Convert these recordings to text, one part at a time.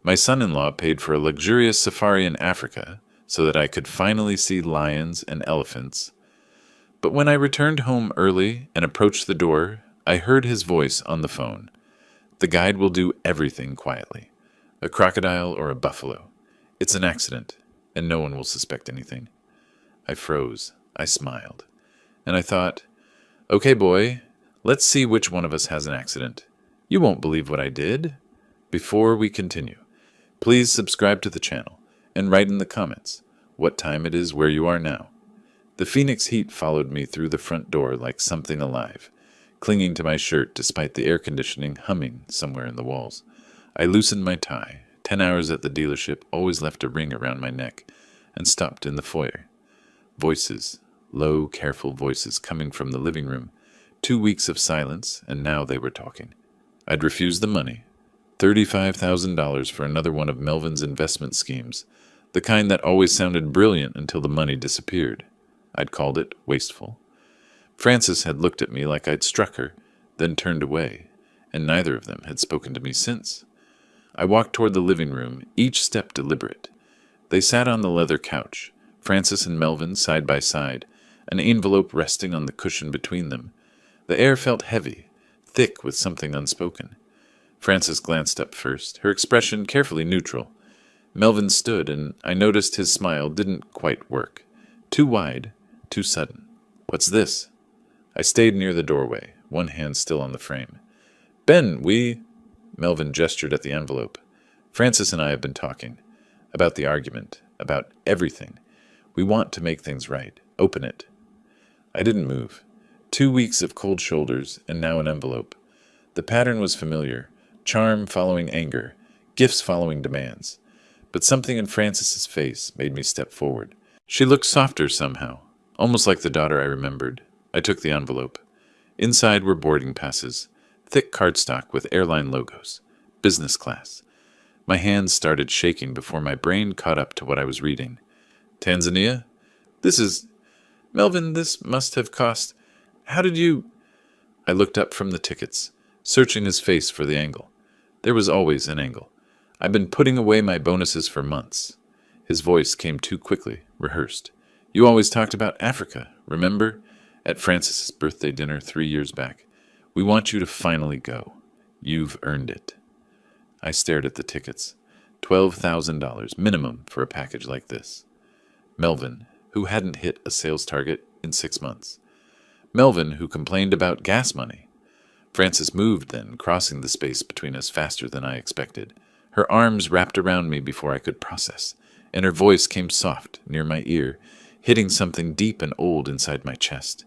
My son-in-law paid for a luxurious safari in Africa so that I could finally see lions and elephants. But when I returned home early and approached the door, I heard his voice on the phone. The guide will do everything quietly. A crocodile or a buffalo. It's an accident, and no one will suspect anything. I froze. I smiled. And I thought, okay, boy, let's see which one of us has an accident. You won't believe what I did. Before we continue, please subscribe to the channel and write in the comments what time it is where you are now. The Phoenix heat followed me through the front door like something alive, clinging to my shirt despite the air conditioning humming somewhere in the walls. I loosened my tie. 10 hours at the dealership always left a ring around my neck, and stopped in the foyer. Voices, low, careful voices coming from the living room. 2 weeks of silence, and now they were talking. I'd refused the money. $35,000 for another one of Melvin's investment schemes, the kind that always sounded brilliant until the money disappeared. I'd called it wasteful. Frances had looked at me like I'd struck her, then turned away, and neither of them had spoken to me since. I walked toward the living room, each step deliberate. They sat on the leather couch, Frances and Melvin side by side, an envelope resting on the cushion between them. The air felt heavy, thick with something unspoken. Frances glanced up first, her expression carefully neutral. Melvin stood, and I noticed his smile didn't quite work. Too wide, too sudden. What's this? I stayed near the doorway, one hand still on the frame. Ben, Melvin gestured at the envelope. Frances and I have been talking. About the argument. About everything. We want to make things right. Open it. I didn't move. 2 weeks of cold shoulders, and now an envelope. The pattern was familiar. Charm following anger. Gifts following demands. But something in Frances's face made me step forward. She looked softer somehow, almost like the daughter I remembered. I took the envelope. Inside were boarding passes. Thick cardstock with airline logos. Business class. My hands started shaking before my brain caught up to what I was reading. Tanzania? Melvin, this must have cost... How did you... I looked up from the tickets, searching his face for the angle. There was always an angle. I've been putting away my bonuses for months. His voice came too quickly, rehearsed. You always talked about Africa, remember? At Frances's birthday dinner 3 years back. We want you to finally go. You've earned it. I stared at the tickets. $12,000 minimum for a package like this. Melvin, who hadn't hit a sales target in 6 months. Melvin, who complained about gas money. Frances moved then, crossing the space between us faster than I expected. Her arms wrapped around me before I could process, and her voice came soft near my ear, hitting something deep and old inside my chest.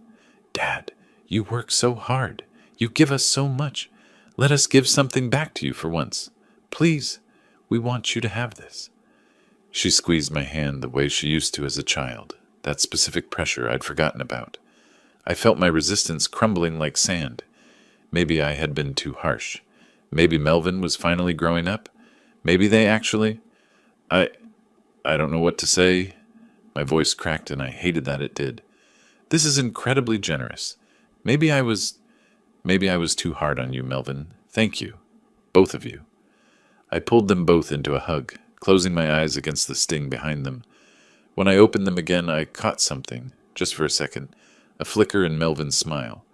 Dad, you work so hard. You give us so much. Let us give something back to you for once. Please, we want you to have this. She squeezed my hand the way she used to as a child, that specific pressure I'd forgotten about. I felt my resistance crumbling like sand. Maybe I had been too harsh. Maybe Melvin was finally growing up. Maybe they actually... I don't know what to say. My voice cracked, and I hated that it did. This is incredibly generous. Maybe I was too hard on you, Melvin. Thank you. Both of you. I pulled them both into a hug, closing my eyes against the sting behind them. When I opened them again, I caught something, just for a second, a flicker in Melvin's smile.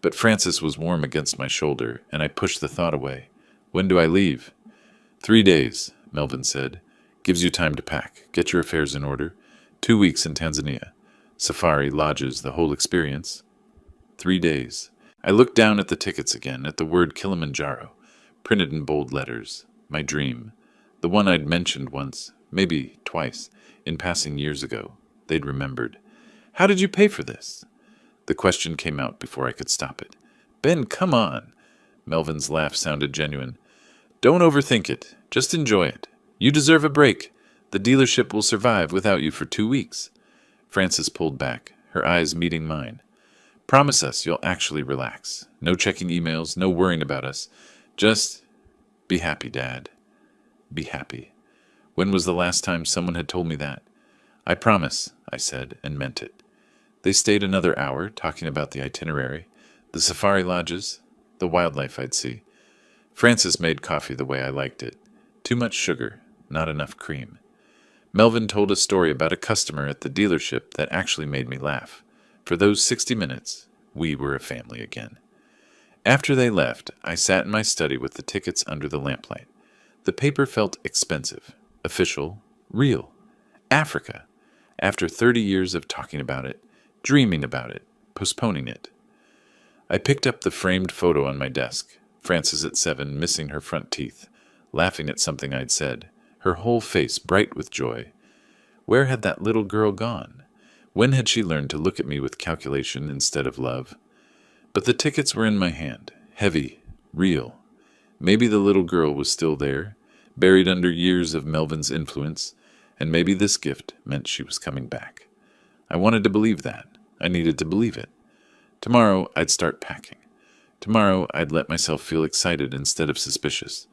But Frances was warm against my shoulder, and I pushed the thought away. When do I leave? 3 days, Melvin said. Gives you time to pack. Get your affairs in order. 2 weeks in Tanzania. Safari, lodges, the whole experience. 3 days. I looked down at the tickets again, at the word Kilimanjaro, printed in bold letters. My dream. The one I'd mentioned once, maybe twice, in passing years ago. They'd remembered. How did you pay for this? The question came out before I could stop it. Ben, come on. Melvin's laugh sounded genuine. Don't overthink it. Just enjoy it. You deserve a break. The dealership will survive without you for 2 weeks. Frances pulled back, her eyes meeting mine. Promise us you'll actually relax. No checking emails, no worrying about us. Just be happy, Dad. Be happy. When was the last time someone had told me that? I promise, I said, and meant it. They stayed another hour, talking about the itinerary, the safari lodges, the wildlife I'd see. Frances made coffee the way I liked it. Too much sugar, not enough cream. Melvin told a story about a customer at the dealership that actually made me laugh. For those 60 minutes, we were a family again. After they left, I sat in my study with the tickets under the lamplight. The paper felt expensive, official, real. Africa. After 30 years of talking about it, dreaming about it, postponing it. I picked up the framed photo on my desk. Frances at 7, missing her front teeth, laughing at something I'd said, her whole face bright with joy. Where had that little girl gone? When had she learned to look at me with calculation instead of love? But the tickets were in my hand, heavy, real. Maybe the little girl was still there, buried under years of Melvin's influence, and maybe this gift meant she was coming back. I wanted to believe that. I needed to believe it. Tomorrow, I'd start packing. Tomorrow, I'd let myself feel excited instead of suspicious.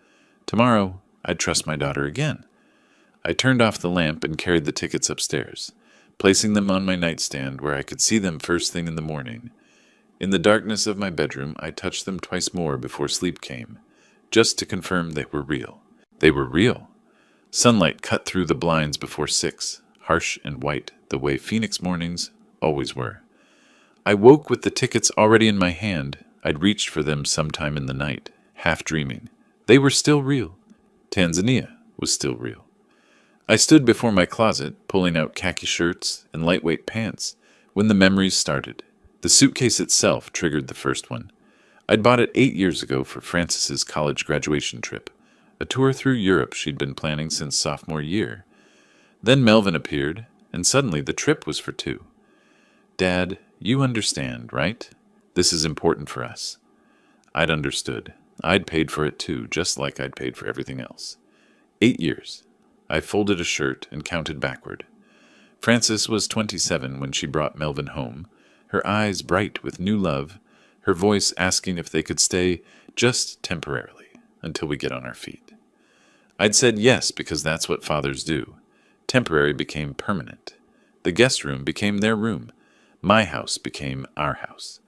Tomorrow, I'd trust my daughter again. I turned off the lamp and carried the tickets upstairs, placing them on my nightstand where I could see them first thing in the morning. In the darkness of my bedroom, I touched them twice more before sleep came, just to confirm they were real. They were real. Sunlight cut through the blinds before 6, harsh and white, the way Phoenix mornings always were. I woke with the tickets already in my hand. I'd reached for them sometime in the night, half dreaming. They were still real. Tanzania was still real. I stood before my closet, pulling out khaki shirts and lightweight pants, when the memories started. The suitcase itself triggered the first one. I'd bought it 8 years ago for Frances's college graduation trip, a tour through Europe she'd been planning since sophomore year. Then Melvin appeared, and suddenly the trip was for 2. Dad, you understand, right? This is important for us. I'd understood. I'd paid for it too, just like I'd paid for everything else. 8 years. I folded a shirt and counted backward. Frances was 27 when she brought Melvin home, her eyes bright with new love, her voice asking if they could stay just temporarily until we get on our feet. I'd said yes because that's what fathers do. Temporary became permanent. The guest room became their room. My house became our house.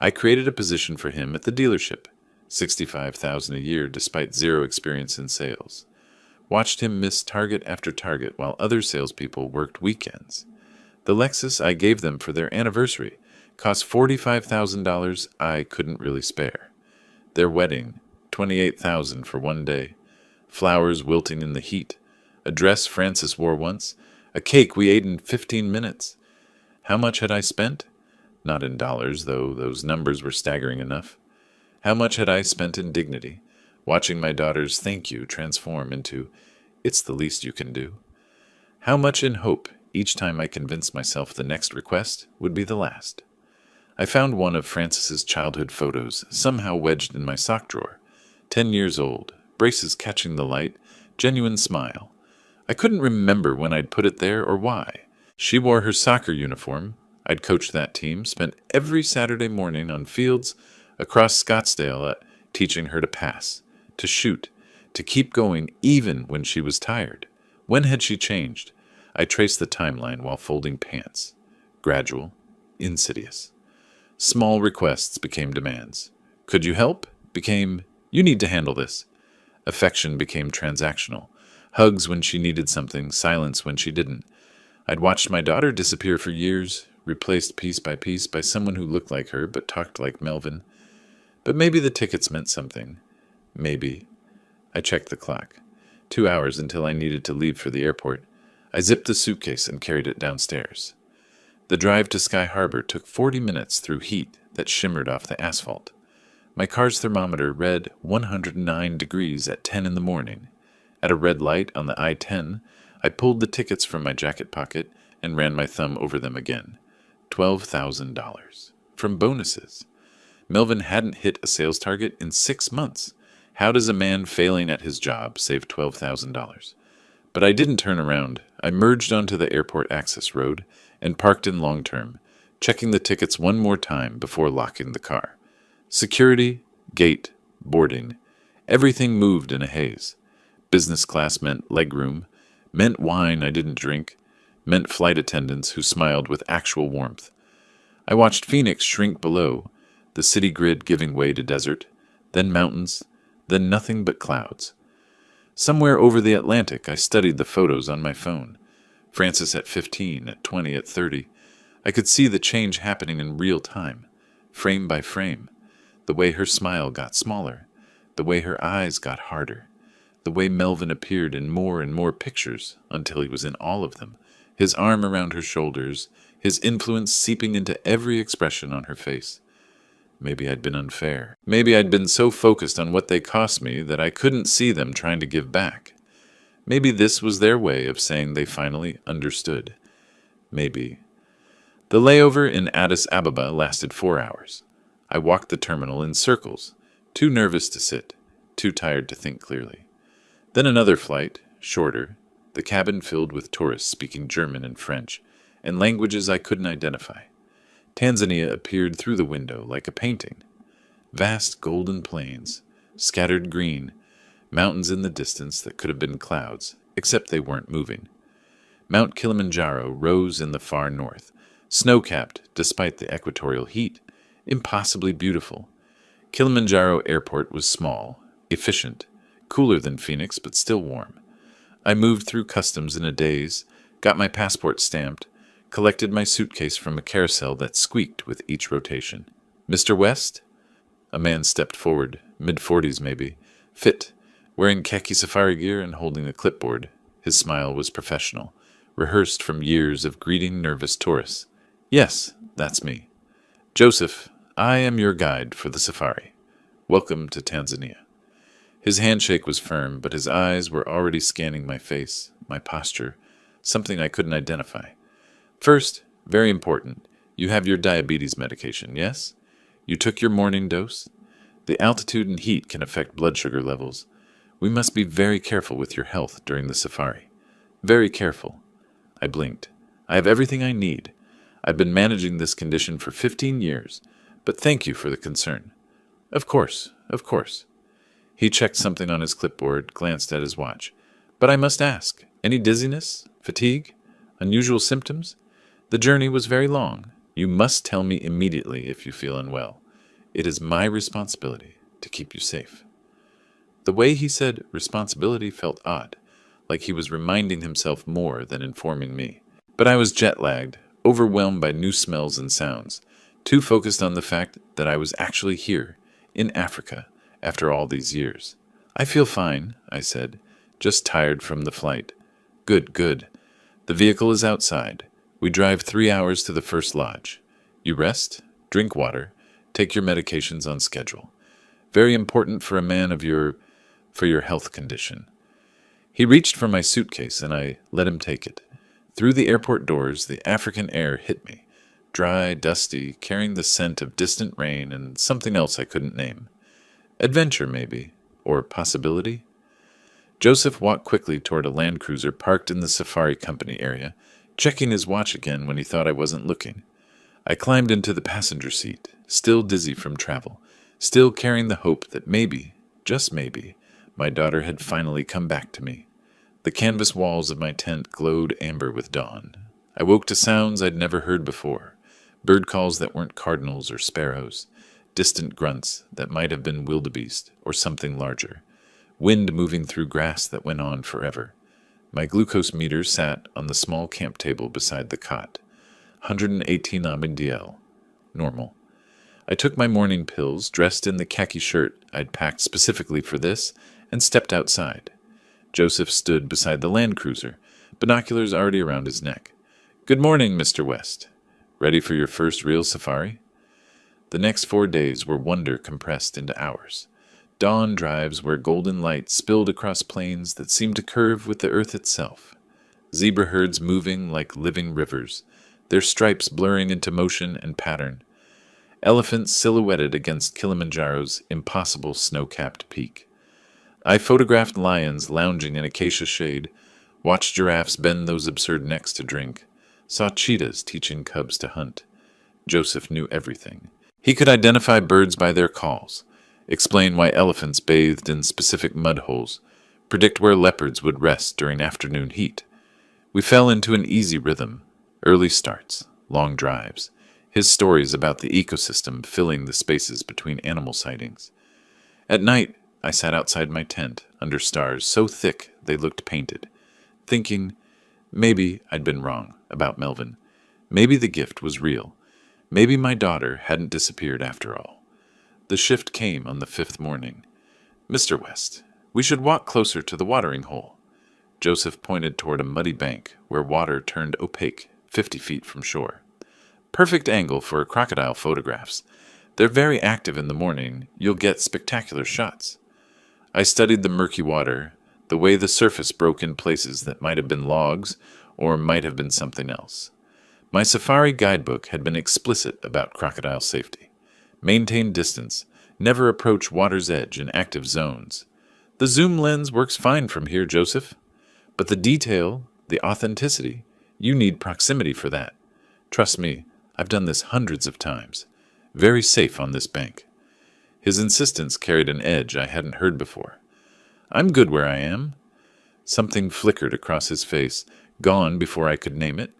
I created a position for him at the dealership, $65,000 a year despite zero experience in sales. Watched him miss target after target while other salespeople worked weekends. The Lexus I gave them for their anniversary cost $45,000 I couldn't really spare. Their wedding, $28,000 for one day. Flowers wilting in the heat. A dress Frances wore once. A cake we ate in 15 minutes. How much had I spent? Not in dollars, though those numbers were staggering enough. How much had I spent in dignity, watching my daughter's thank you transform into, it's the least you can do? How much in hope each time I convinced myself the next request would be the last? I found one of Frances's childhood photos somehow wedged in my sock drawer. 10 years old, braces catching the light, genuine smile. I couldn't remember when I'd put it there or why. She wore her soccer uniform. I'd coached that team, spent every Saturday morning on fields across Scottsdale teaching her to pass, to shoot, to keep going even when she was tired. When had she changed? I traced the timeline while folding pants. Gradual, insidious. Small requests became demands. Could you help? Became, you need to handle this. Affection became transactional. Hugs when she needed something, silence when she didn't. I'd watched my daughter disappear for years, replaced piece by piece by someone who looked like her but talked like Melvin. But maybe the tickets meant something. Maybe. I checked the clock. 2 hours until I needed to leave for the airport. I zipped the suitcase and carried it downstairs. The drive to Sky Harbor took 40 minutes through heat that shimmered off the asphalt. My car's thermometer read 109 degrees at 10 in the morning. At a red light on the I-10, I pulled the tickets from my jacket pocket and ran my thumb over them again. $12,000. From bonuses. Melvin hadn't hit a sales target in 6 months. How does a man failing at his job save $12,000? But I didn't turn around. I merged onto the airport access road and parked in long term, checking the tickets one more time before locking the car. Security, gate, boarding. Everything moved in a haze. Business class meant legroom, meant wine I didn't drink, meant flight attendants who smiled with actual warmth. I watched Phoenix shrink below, the city grid giving way to desert, then mountains, then nothing but clouds. Somewhere over the Atlantic, I studied the photos on my phone. Frances at 15, at 20, at 30. I could see the change happening in real time, frame by frame. The way her smile got smaller, the way her eyes got harder, the way Melvin appeared in more and more pictures until he was in all of them, his arm around her shoulders, his influence seeping into every expression on her face. Maybe I'd been unfair. Maybe I'd been so focused on what they cost me that I couldn't see them trying to give back. Maybe this was their way of saying they finally understood. Maybe. The layover in Addis Ababa lasted 4 hours. I walked the terminal in circles, too nervous to sit, too tired to think clearly. Then another flight, shorter, the cabin filled with tourists speaking German and French, and languages I couldn't identify. Tanzania appeared through the window like a painting. Vast golden plains, scattered green, mountains in the distance that could have been clouds, except they weren't moving. Mount Kilimanjaro rose in the far north, snow-capped despite the equatorial heat, impossibly beautiful. Kilimanjaro Airport was small, efficient, cooler than Phoenix but still warm. I moved through customs in a daze, got my passport stamped, collected my suitcase from a carousel that squeaked with each rotation. "Mr. West?" A man stepped forward, mid-40s maybe, fit, wearing khaki safari gear and holding a clipboard. His smile was professional, rehearsed from years of greeting nervous tourists. "Yes, that's me. Joseph, I am your guide for the safari. Welcome to Tanzania." His handshake was firm, but his eyes were already scanning my face, my posture, something I couldn't identify. "First, very important, you have your diabetes medication, yes? You took your morning dose? The altitude and heat can affect blood sugar levels. We must be very careful with your health during the safari. Very careful." I blinked. "I have everything I need. I've been managing this condition for 15 years, but thank you for the concern." Of course, of course." He checked something on his clipboard, glanced at his watch. "But I must ask, any dizziness, fatigue, unusual symptoms? The journey was very long. You must tell me immediately if you feel unwell. It is my responsibility to keep you safe." The way he said responsibility felt odd, like he was reminding himself more than informing me. But I was jet-lagged, overwhelmed by new smells and sounds, too focused on the fact that I was actually here, in Africa, after all these years. "I feel fine," I said, "just tired from the flight." "Good, good. The vehicle is outside. We drive 3 hours to the first lodge. You rest, drink water, take your medications on schedule. Very important for a man of your health condition." He reached for my suitcase and I let him take it. Through the airport doors, the African air hit me, dry, dusty, carrying the scent of distant rain and something else I couldn't name. Adventure, maybe, or possibility? Joseph walked quickly toward a Land Cruiser parked in the Safari Company area, checking his watch again when he thought I wasn't looking. I climbed into the passenger seat, still dizzy from travel, still carrying the hope that maybe, just maybe, my daughter had finally come back to me. The canvas walls of my tent glowed amber with dawn. I woke to sounds I'd never heard before, bird calls that weren't cardinals or sparrows, distant grunts that might have been wildebeest or something larger, wind moving through grass that went on forever. My glucose meter sat on the small camp table beside the cot. 118 ABDL. Normal. I took my morning pills, dressed in the khaki shirt I'd packed specifically for this, and stepped outside. Joseph stood beside the Land Cruiser, binoculars already around his neck. "Good morning, Mr. West. Ready for your first real safari?" The next 4 days were wonder compressed into hours. Dawn drives where golden light spilled across plains that seemed to curve with the earth itself. Zebra herds moving like living rivers, their stripes blurring into motion and pattern. Elephants silhouetted against Kilimanjaro's impossible snow-capped peak. I photographed lions lounging in acacia shade, watched giraffes bend those absurd necks to drink, saw cheetahs teaching cubs to hunt. Joseph knew everything. He could identify birds by their calls, explain why elephants bathed in specific mud holes, predict where leopards would rest during afternoon heat. We fell into an easy rhythm, early starts, long drives, his stories about the ecosystem filling the spaces between animal sightings. At night, I sat outside my tent, under stars so thick they looked painted, thinking maybe I'd been wrong about Melvin. Maybe the gift was real. Maybe my daughter hadn't disappeared after all. The shift came on the fifth morning. "Mr. West, we should walk closer to the watering hole." Joseph pointed toward a muddy bank where water turned opaque 50 feet from shore. "Perfect angle for crocodile photographs. They're very active in the morning. You'll get spectacular shots." I studied the murky water, the way the surface broke in places that might have been logs or might have been something else. My safari guidebook had been explicit about crocodile safety. Maintain distance, never approach water's edge in active zones. The zoom lens works fine from here, Joseph. But the detail, the authenticity, you need proximity for that. Trust me, I've done this hundreds of times. Very safe on this bank. His insistence carried an edge I hadn't heard before. "I'm good where I am." Something flickered across his face, gone before I could name it.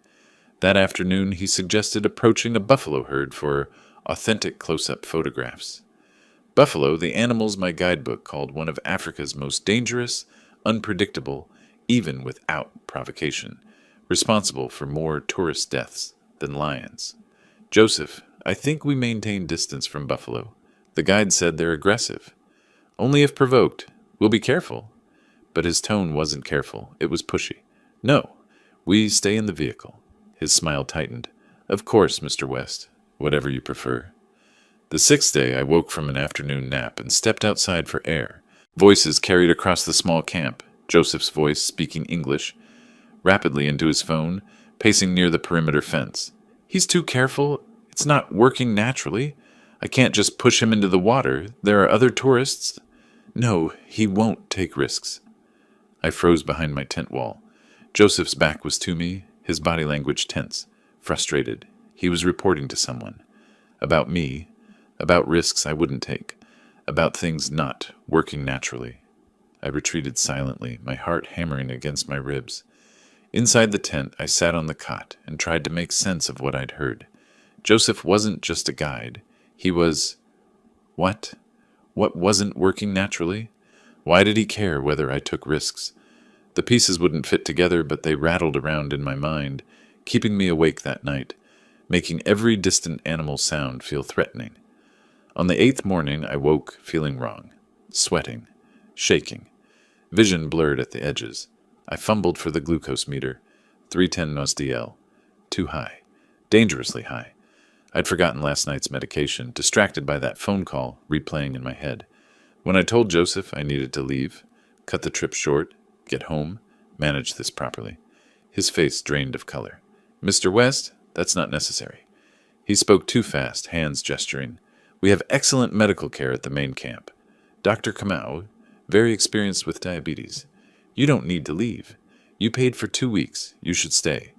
That afternoon he suggested approaching a buffalo herd for authentic close-up photographs. Buffalo, the animals my guidebook called one of Africa's most dangerous, unpredictable, even without provocation, responsible for more tourist deaths than lions. "Joseph, I think we maintain distance from buffalo. The guide said they're aggressive. Only if provoked. We'll be careful." But his tone wasn't careful. It was pushy. "No, we stay in the vehicle." His smile tightened. "Of course, Mr. West. Whatever you prefer." The sixth day, I woke from an afternoon nap and stepped outside for air. Voices carried across the small camp, Joseph's voice speaking English, rapidly into his phone, pacing near the perimeter fence. "He's too careful. It's not working naturally. I can't just push him into the water. There are other tourists." "No, he won't take risks." I froze behind my tent wall. Joseph's back was to me, his body language tense, frustrated. He was reporting to someone. About me, about risks I wouldn't take, about things not working naturally. I retreated silently, my heart hammering against my ribs. Inside the tent, I sat on the cot and tried to make sense of what I'd heard. Joseph wasn't just a guide. He was... What? What wasn't working naturally? Why did he care whether I took risks? The pieces wouldn't fit together, but they rattled around in my mind, keeping me awake that night, making every distant animal sound feel threatening. On the 8th morning, I woke feeling wrong, sweating, shaking, vision blurred at the edges. I fumbled for the glucose meter, 310 nosdl, too high, dangerously high. I'd forgotten last night's medication, distracted by that phone call replaying in my head. When I told Joseph I needed to leave, cut the trip short, get home, manage this properly, his face drained of color. "Mr. West, that's not necessary." He spoke too fast, hands gesturing. "We have excellent medical care at the main camp. Dr. Kamau, very experienced with diabetes. You don't need to leave. You paid for 2 weeks. You should stay.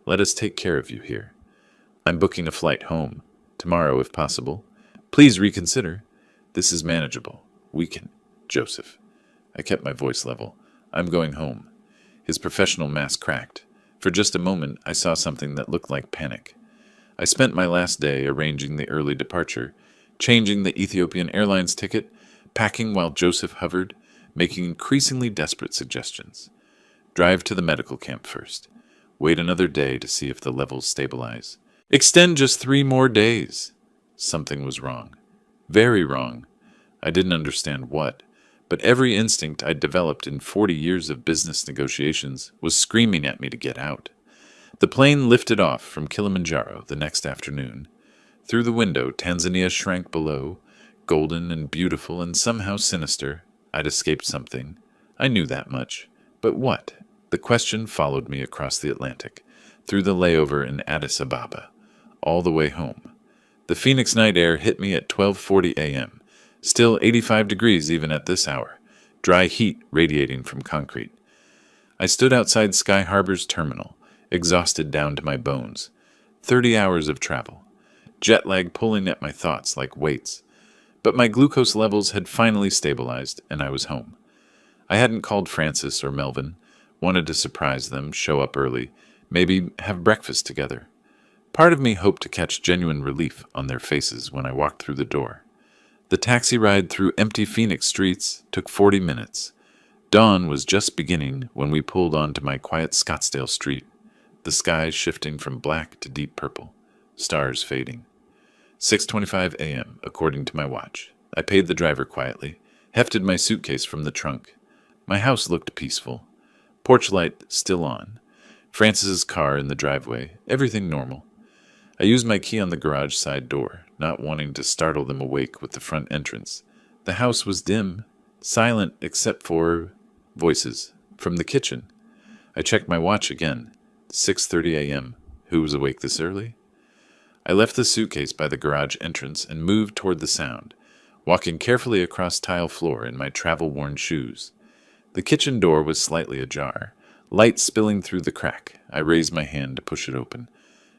Let us take care of you here. I'm booking a flight home. Tomorrow, if possible. Please reconsider. This is manageable. We can. Joseph." I kept my voice level. "I'm going home." His professional mask cracked. For just a moment, I saw something that looked like panic. I spent my last day arranging the early departure, changing the Ethiopian Airlines ticket, packing while Joseph hovered, making increasingly desperate suggestions. Drive to the medical camp first. Wait another day to see if the levels stabilize. Extend just 3 more days. Something was wrong. Very wrong. I didn't understand what, but every instinct I'd developed in 40 years of business negotiations was screaming at me to get out. The plane lifted off from Kilimanjaro the next afternoon. Through the window, Tanzania shrank below, golden and beautiful and somehow sinister. I'd escaped something. I knew that much. But what? The question followed me across the Atlantic, through the layover in Addis Ababa, all the way home. The Phoenix night air hit me at 12:40 a.m., still 85 degrees even at this hour, dry heat radiating from concrete. I stood outside Sky Harbor's terminal, exhausted down to my bones. 30 hours of travel. Jet lag pulling at my thoughts like weights. But my glucose levels had finally stabilized, and I was home. I hadn't called Francis or Melvin, wanted to surprise them, show up early, maybe have breakfast together. Part of me hoped to catch genuine relief on their faces when I walked through the door. The taxi ride through empty Phoenix streets took 40 minutes. Dawn was just beginning when we pulled onto my quiet Scottsdale street, the sky shifting from black to deep purple, stars fading. 6:25 a.m., according to my watch. I paid the driver quietly, hefted my suitcase from the trunk. My house looked peaceful. Porch light still on. Francis's car in the driveway, everything normal. I used my key on the garage side door, not wanting to startle them awake with the front entrance. The house was dim, silent except for voices from the kitchen. I checked my watch again. 6:30 a.m. Who was awake this early? I left the suitcase by the garage entrance and moved toward the sound, walking carefully across tile floor in my travel-worn shoes. The kitchen door was slightly ajar, light spilling through the crack. I raised my hand to push it open.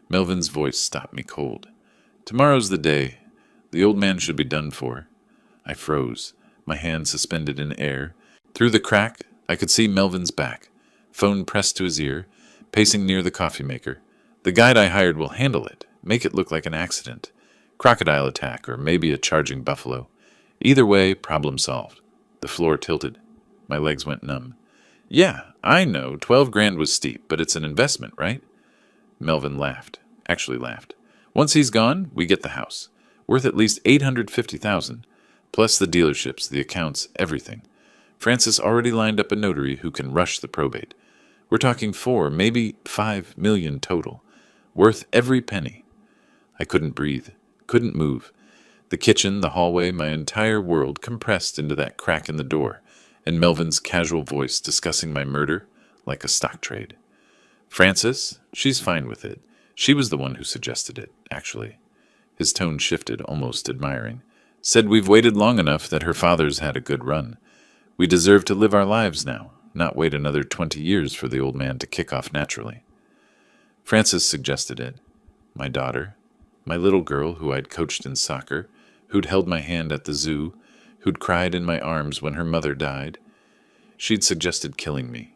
Melvin's voice stopped me cold. "Tomorrow's the day. The old man should be done for." I froze, my hand suspended in air. Through the crack, I could see Melvin's back, phone pressed to his ear, pacing near the coffee maker. "The guide I hired will handle it, make it look like an accident. Crocodile attack, or maybe a charging buffalo. Either way, problem solved." The floor tilted. My legs went numb. "Yeah, I know, 12 grand was steep, but it's an investment, right?" Melvin laughed. Actually laughed. "Once he's gone, we get the house. Worth at least $850,000, plus the dealerships, the accounts, everything. Francis already lined up a notary who can rush the probate. We're talking 4, maybe 5 million total. Worth every penny." I couldn't breathe, couldn't move. The kitchen, the hallway, my entire world compressed into that crack in the door, and Melvin's casual voice discussing my murder like a stock trade. "Francis, she's fine with it. She was the one who suggested it, actually." His tone shifted, almost admiring. "Said we've waited long enough that her father's had a good run. We deserve to live our lives now, not wait another 20 years for the old man to kick off naturally." Francis suggested it. My daughter, my little girl who I'd coached in soccer, who'd held my hand at the zoo, who'd cried in my arms when her mother died. She'd suggested killing me,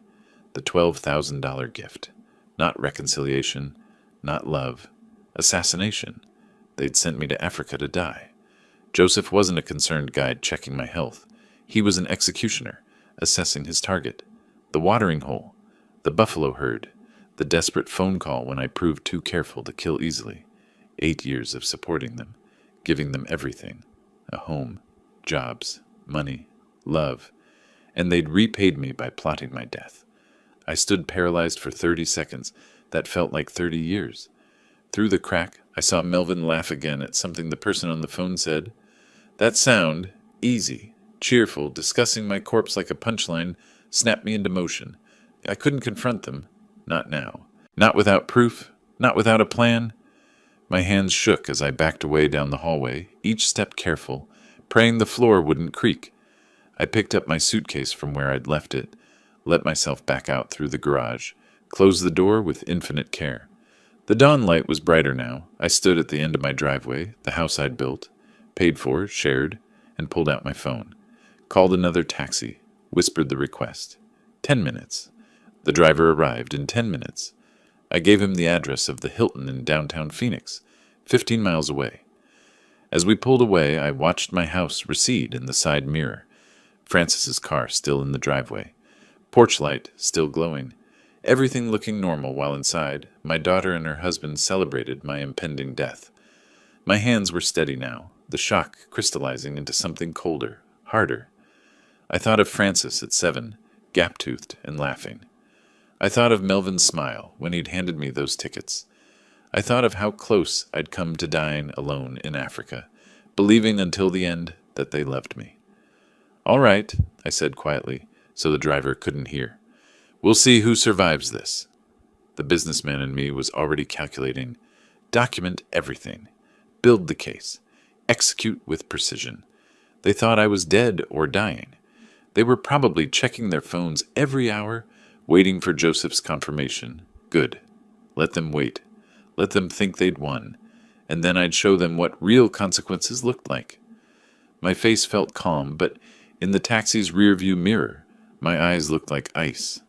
the $12,000 gift. Not reconciliation, not love, assassination. They'd sent me to Africa to die. Joseph wasn't a concerned guide checking my health. He was an executioner, assessing his target. The watering hole, the buffalo herd, the desperate phone call when I proved too careful to kill easily. 8 years of supporting them, giving them everything. A home, jobs, money, love. And they'd repaid me by plotting my death. I stood paralyzed for 30 seconds. That felt like 30 years. Through the crack, I saw Melvin laugh again at something the person on the phone said. That sound, easy, cheerful, discussing my corpse like a punchline, snapped me into motion. I couldn't confront them. Not now. Not without proof. Not without a plan. My hands shook as I backed away down the hallway, each step careful, praying the floor wouldn't creak. I picked up my suitcase from where I'd left it, let myself back out through the garage, closed the door with infinite care. The dawn light was brighter now. I stood at the end of my driveway, the house I'd built, paid for, shared, and pulled out my phone. Called another taxi, whispered the request. 10 minutes. The driver arrived in 10 minutes. I gave him the address of the Hilton in downtown Phoenix, 15 miles away. As we pulled away, I watched my house recede in the side mirror. Francis's car still in the driveway. Porch light still glowing. Everything looking normal while inside, my daughter and her husband celebrated my impending death. My hands were steady now, the shock crystallizing into something colder, harder. I thought of Francis at 7, gap-toothed and laughing. I thought of Melvin's smile when he'd handed me those tickets. I thought of how close I'd come to dying alone in Africa, believing until the end that they loved me. "All right," I said quietly, so the driver couldn't hear. "We'll see who survives this." The businessman in me was already calculating. Document everything. Build the case. Execute with precision. They thought I was dead or dying. They were probably checking their phones every hour, waiting for Joseph's confirmation. Good. Let them wait. Let them think they'd won. And then I'd show them what real consequences looked like. My face felt calm, but in the taxi's rearview mirror, my eyes looked like ice.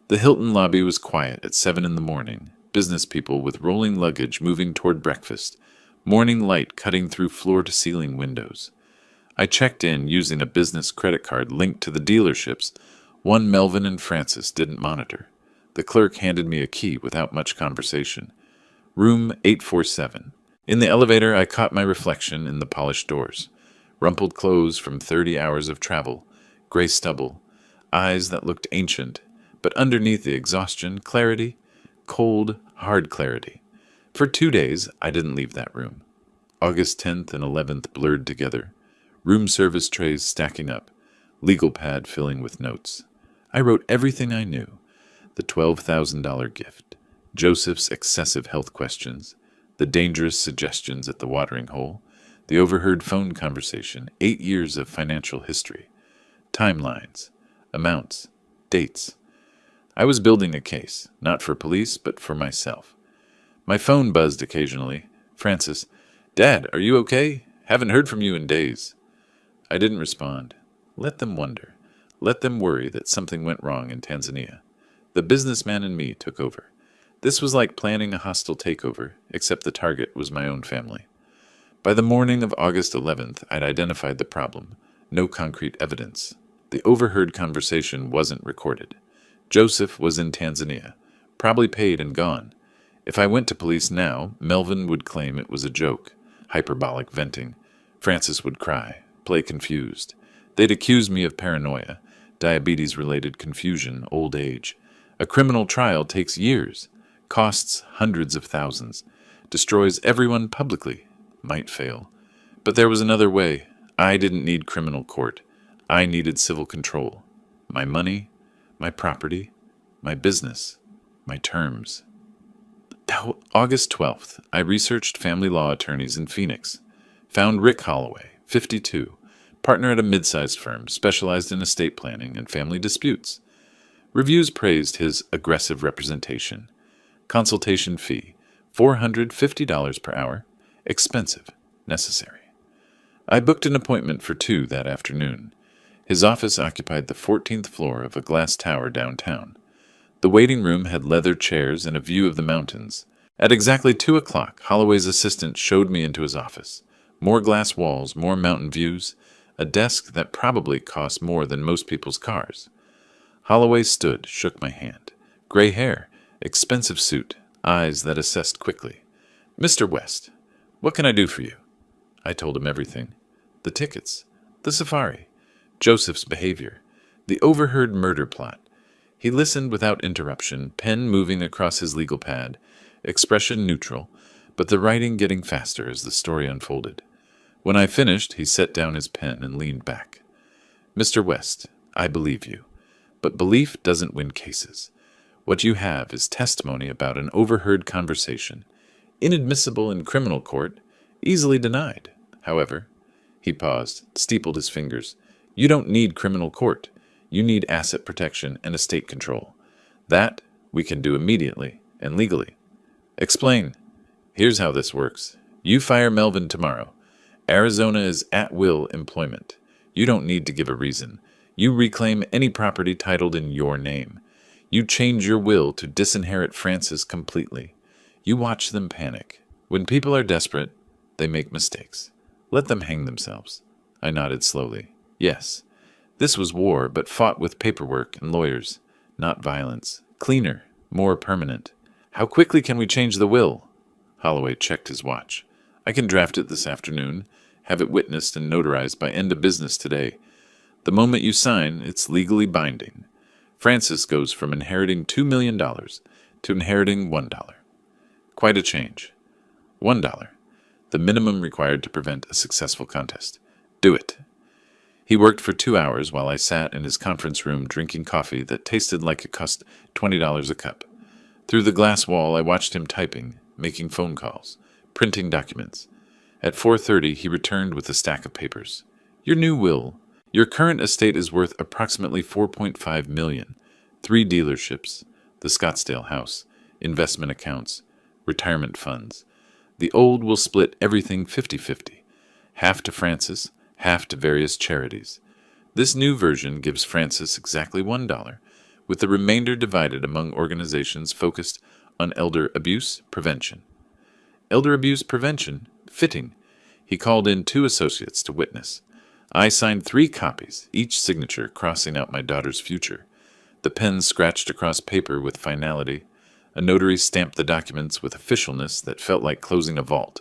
The Hilton lobby was quiet at 7 in the morning. Business people with rolling luggage moving toward breakfast. Morning light cutting through floor-to-ceiling windows. I checked in using a business credit card linked to the dealerships one Melvin and Francis didn't monitor. The clerk handed me a key without much conversation. Room 847. In the elevator, I caught my reflection in the polished doors. Rumpled clothes from 30 hours of travel, gray stubble, eyes that looked ancient, but underneath the exhaustion, clarity, cold, hard clarity. For 2 days, I didn't leave that room. August 10th and 11th blurred together. Room service trays stacking up, legal pad filling with notes. I wrote everything I knew. The $12,000 gift, Joseph's excessive health questions, the dangerous suggestions at the watering hole, the overheard phone conversation, 8 years of financial history, timelines, amounts, dates. I was building a case, not for police, but for myself. My phone buzzed occasionally. Francis, Dad, are you okay? Haven't heard from you in days. I didn't respond. Let them wonder. Let them worry that something went wrong in Tanzania. The businessman in me took over. This was like planning a hostile takeover, except the target was my own family. By the morning of August 11th, I'd identified the problem. No concrete evidence. The overheard conversation wasn't recorded. Joseph was in Tanzania, probably paid and gone. If I went to police now, Melvin would claim it was a joke, hyperbolic venting. Francis would cry, play confused. They'd accuse me of paranoia, diabetes-related confusion, old age. A criminal trial takes years, costs hundreds of thousands, destroys everyone publicly, might fail. But there was another way. I didn't need criminal court. I needed civil control. My money, my property, my business, my terms. August 12th, I researched family law attorneys in Phoenix. Found Rick Holloway, 52, partner at a mid-sized firm specialized in estate planning and family disputes. Reviews praised his aggressive representation. Consultation fee, $450 per hour. Expensive, necessary. I booked an appointment for 2 that afternoon. His office occupied the 14th floor of a glass tower downtown. The waiting room had leather chairs and a view of the mountains. At exactly 2 o'clock, Holloway's assistant showed me into his office. More glass walls, more mountain views, a desk that probably cost more than most people's cars. Holloway stood, shook my hand. Gray hair, expensive suit, eyes that assessed quickly. Mr. West, what can I do for you? I told him everything. The tickets, the safari, Joseph's behavior, the overheard murder plot. He listened without interruption, pen moving across his legal pad, expression neutral, but the writing getting faster as the story unfolded. When I finished, he set down his pen and leaned back. Mr. West, I believe you. But belief doesn't win cases. What you have is testimony about an overheard conversation, inadmissible in criminal court, easily denied. However, he paused, steepled his fingers. You don't need criminal court. You need asset protection and estate control. That we can do immediately and legally. Explain. Here's how this works. You fire Melvin tomorrow. Arizona is at-will employment. You don't need to give a reason. You reclaim any property titled in your name. You change your will to disinherit Francis completely. You watch them panic. When people are desperate, they make mistakes. Let them hang themselves. I nodded slowly. Yes, this was war, but fought with paperwork and lawyers, not violence. Cleaner, more permanent. How quickly can we change the will? Holloway checked his watch. I can draft it this afternoon, have it witnessed and notarized by end of business today. The moment you sign, it's legally binding. Francis goes from inheriting $2 million to inheriting $1. Quite a change. $1. The minimum required to prevent a successful contest. Do it. He worked for 2 hours while I sat in his conference room drinking coffee that tasted like it cost $20 a cup. Through the glass wall, I watched him typing, making phone calls, printing documents. At 4:30, he returned with a stack of papers. Your new will. Your current estate is worth approximately $4.5 million. 3 dealerships, the Scottsdale house, investment accounts, retirement funds. The old will split everything 50-50, half to Francis, half to various charities. This new version gives Francis exactly $1, with the remainder divided among organizations focused on elder abuse prevention. Elder abuse prevention? Fitting. He called in 2 associates to witness. I signed 3 copies, each signature crossing out my daughter's future. The pen scratched across paper with finality. A notary stamped the documents with officialness that felt like closing a vault.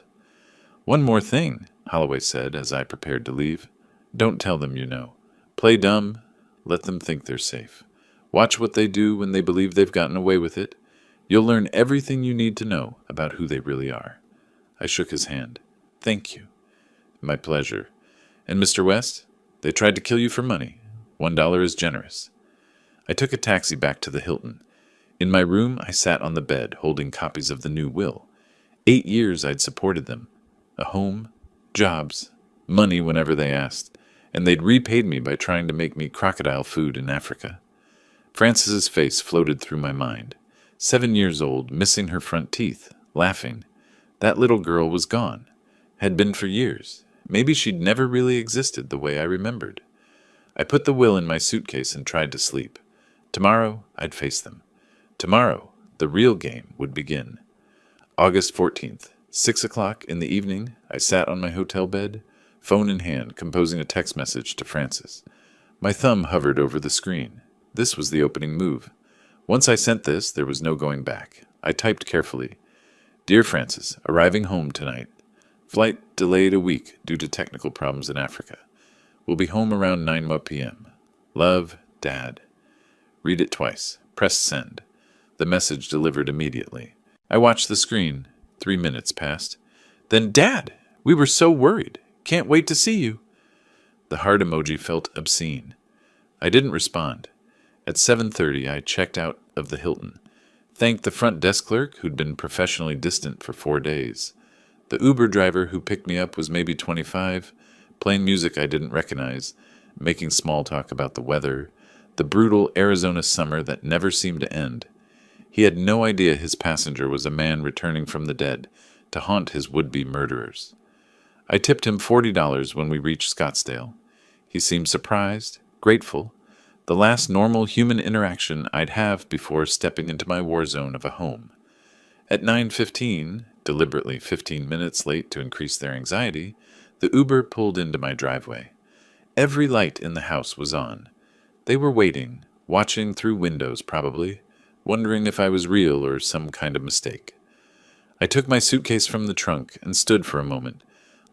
"One more thing," Holloway said as I prepared to leave. "Don't tell them you know. Play dumb. Let them think they're safe. Watch what they do when they believe they've gotten away with it. You'll learn everything you need to know about who they really are." I shook his hand. "Thank you." "My pleasure. And Mr. West, they tried to kill you for money. $1 is generous." I took a taxi back to the Hilton. In my room, I sat on the bed, holding copies of the new will. 8 years I'd supported them. A home, jobs, money whenever they asked, and they'd repaid me by trying to make me crocodile food in Africa. Frances's face floated through my mind. 7 years old, missing her front teeth, laughing. That little girl was gone. Had been for years. Maybe she'd never really existed the way I remembered. I put the will in my suitcase and tried to sleep. Tomorrow, I'd face them. Tomorrow, the real game would begin. August 14th, 6 o'clock in the evening, I sat on my hotel bed, phone in hand, composing a text message to Frances. My thumb hovered over the screen. This was the opening move. Once I sent this, there was no going back. I typed carefully. "Dear Frances, arriving home tonight. Flight delayed a week due to technical problems in Africa. Will be home around 9 p.m. Love, Dad." Read it twice. Press send. The message delivered immediately. I watched the screen. 3 minutes passed. Then, "Dad, we were so worried. Can't wait to see you." The heart emoji felt obscene. I didn't respond. At 7:30, I checked out of the Hilton. Thanked the front desk clerk, who'd been professionally distant for 4 days. The Uber driver who picked me up was maybe 25, playing music I didn't recognize, making small talk about the weather, the brutal Arizona summer that never seemed to end. He had no idea his passenger was a man returning from the dead to haunt his would-be murderers. I tipped him $40 when we reached Scottsdale. He seemed surprised, grateful, the last normal human interaction I'd have before stepping into my war zone of a home. At 9:15, deliberately 15 minutes late to increase their anxiety, the Uber pulled into my driveway. Every light in the house was on. They were waiting, watching through windows probably, wondering if I was real or some kind of mistake. I took my suitcase from the trunk and stood for a moment,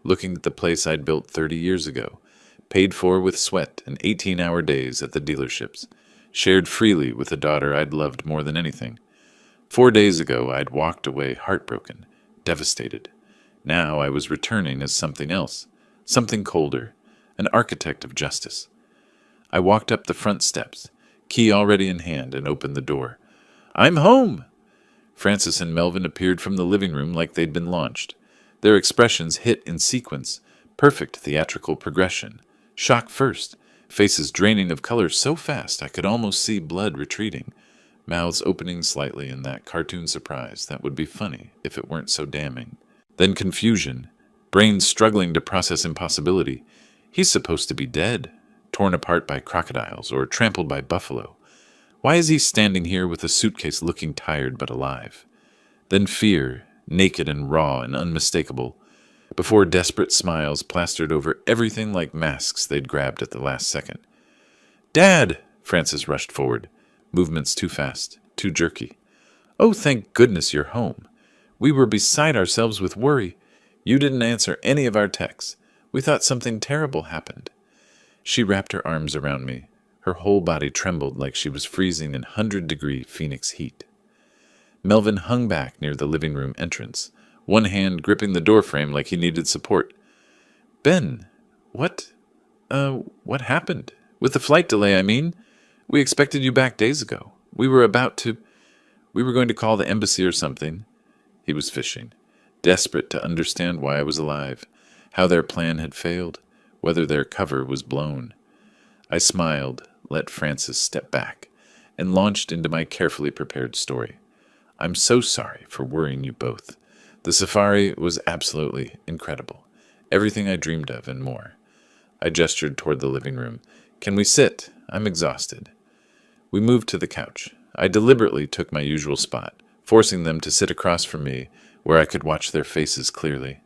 looking at the place I'd built 30 years ago, paid for with sweat and 18-hour days at the dealerships, shared freely with a daughter I'd loved more than anything. 4 days ago, I'd walked away heartbroken, devastated. Now I was returning as something else, something colder, an architect of justice. I walked up the front steps, key already in hand, and opened the door. "I'm home!" Frances and Melvin appeared from the living room like they'd been launched. Their expressions hit in sequence, perfect theatrical progression. Shock first, faces draining of color so fast I could almost see blood retreating, mouths opening slightly in that cartoon surprise that would be funny if it weren't so damning. Then confusion, brains struggling to process impossibility. He's supposed to be dead, torn apart by crocodiles or trampled by buffalo. Why is he standing here with a suitcase looking tired but alive? Then fear, naked and raw and unmistakable, before desperate smiles plastered over everything like masks they'd grabbed at the last second. "Dad!" Frances rushed forward, movements too fast, too jerky. "Oh, thank goodness you're home. We were beside ourselves with worry. You didn't answer any of our texts. We thought something terrible happened." She wrapped her arms around me. Her whole body trembled like she was freezing in 100-degree Phoenix heat. Melvin hung back near the living room entrance, one hand gripping the doorframe like he needed support. "Ben, what happened? With the flight delay, I mean. We expected you back days ago. We were going to call the embassy or something." He was fishing, desperate to understand why I was alive, how their plan had failed, whether their cover was blown. I smiled, let Frances step back, and launched into my carefully prepared story. "I'm so sorry for worrying you both. The safari was absolutely incredible. Everything I dreamed of and more." I gestured toward the living room. "Can we sit? I'm exhausted." We moved to the couch. I deliberately took my usual spot, forcing them to sit across from me where I could watch their faces clearly.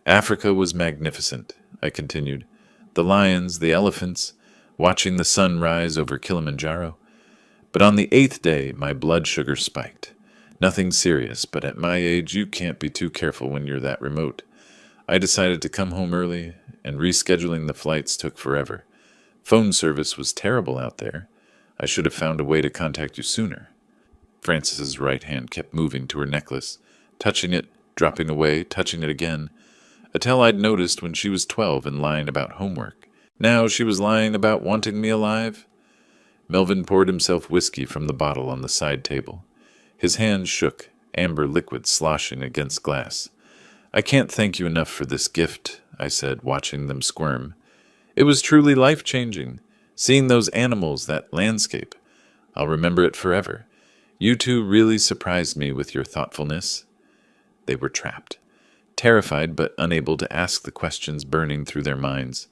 "Africa was magnificent," I continued. the lions, the elephants, watching the sun rise over Kilimanjaro. But on the 8th day, my blood sugar spiked. Nothing serious, but at my age, you can't be too careful when you're that remote. I decided to come home early, and rescheduling the flights took forever. Phone service was terrible out there. I should have found a way to contact you sooner. Frances's right hand kept moving to her necklace, touching it, dropping away, touching it again. A tale I'd noticed when she was 12 and lying about homework. Now she was lying about wanting me alive. Melvin poured himself whiskey from the bottle on the side table. His hands shook, amber liquid sloshing against glass. I can't thank you enough for this gift, I said, watching them squirm. It was truly life-changing, seeing those animals, that landscape. I'll remember it forever. You two really surprised me with your thoughtfulness. They were trapped, terrified but unable to ask the questions burning through their minds.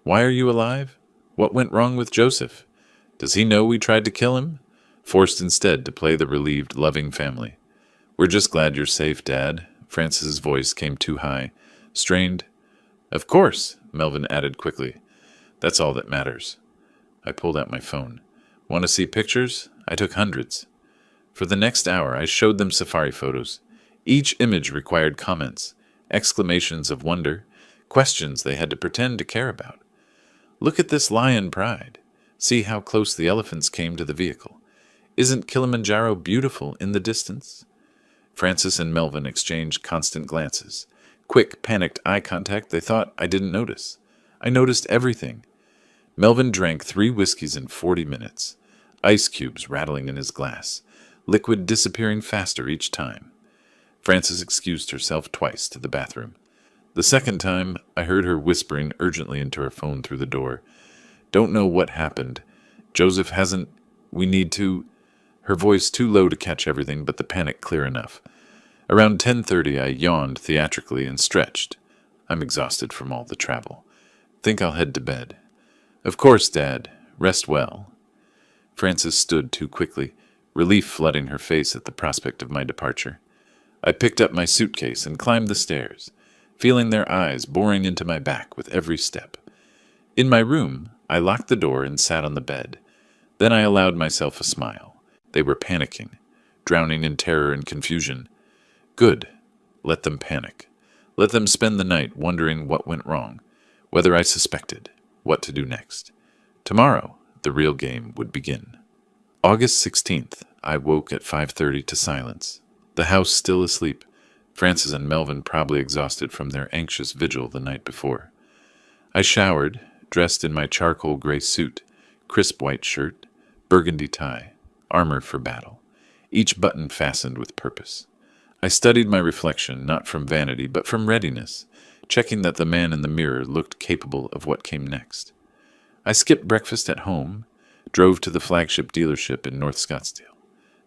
Why are you alive? What went wrong with Joseph? Does he know we tried to kill him? Forced instead to play the relieved, loving family. We're just glad you're safe, Dad. Frances's voice came too high, strained. Of course, Melvin added quickly. That's all that matters. I pulled out my phone. Want to see pictures? I took hundreds. For the next hour, I showed them safari photos. Each image required comments, exclamations of wonder, questions they had to pretend to care about. Look at this lion pride. See how close the elephants came to the vehicle. Isn't Kilimanjaro beautiful in the distance? Frances and Melvin exchanged constant glances. Quick, panicked eye contact they thought I didn't notice. I noticed everything. Melvin drank 3 whiskeys in 40 minutes. Ice cubes rattling in his glass. Liquid disappearing faster each time. Frances excused herself twice to the bathroom. The second time, I heard her whispering urgently into her phone through the door. Don't know what happened. Joseph hasn't... We need to... Her voice too low to catch everything, but the panic clear enough. Around 10:30, I yawned theatrically and stretched. I'm exhausted from all the travel. Think I'll head to bed. Of course, Dad. Rest well. Frances stood too quickly, relief flooding her face at the prospect of my departure. I picked up my suitcase and climbed the stairs, feeling their eyes boring into my back with every step. In my room, I locked the door and sat on the bed. Then I allowed myself a smile. They were panicking, drowning in terror and confusion. Good. Let them panic. Let them spend the night wondering what went wrong, whether I suspected, what to do next. Tomorrow, the real game would begin. August 16th, I woke at 5:30 to silence. The house still asleep, Frances and Melvin probably exhausted from their anxious vigil the night before. I showered, dressed in my charcoal gray suit, crisp white shirt, burgundy tie, armor for battle, each button fastened with purpose. I studied my reflection not from vanity but from readiness, checking that the man in the mirror looked capable of what came next. I skipped breakfast at home, drove to the flagship dealership in North Scottsdale.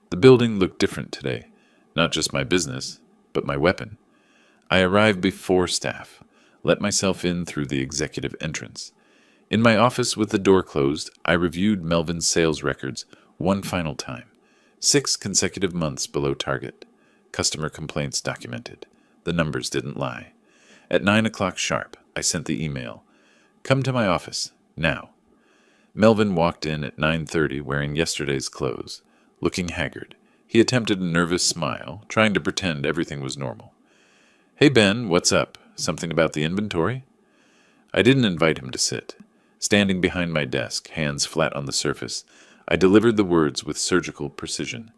The building looked different today, not just my business, but my weapon. I arrived before staff, let myself in through the executive entrance. In my office with the door closed, I reviewed Melvin's sales records one final time. 6 consecutive months below target. Customer complaints documented. The numbers didn't lie. At 9 o'clock sharp, I sent the email. Come to my office, now. Melvin walked in at 9:30 wearing yesterday's clothes, looking haggard. He attempted a nervous smile, trying to pretend everything was normal. Hey, Ben, what's up? Something about the inventory? I didn't invite him to sit. Standing behind my desk, hands flat on the surface, I delivered the words with surgical precision.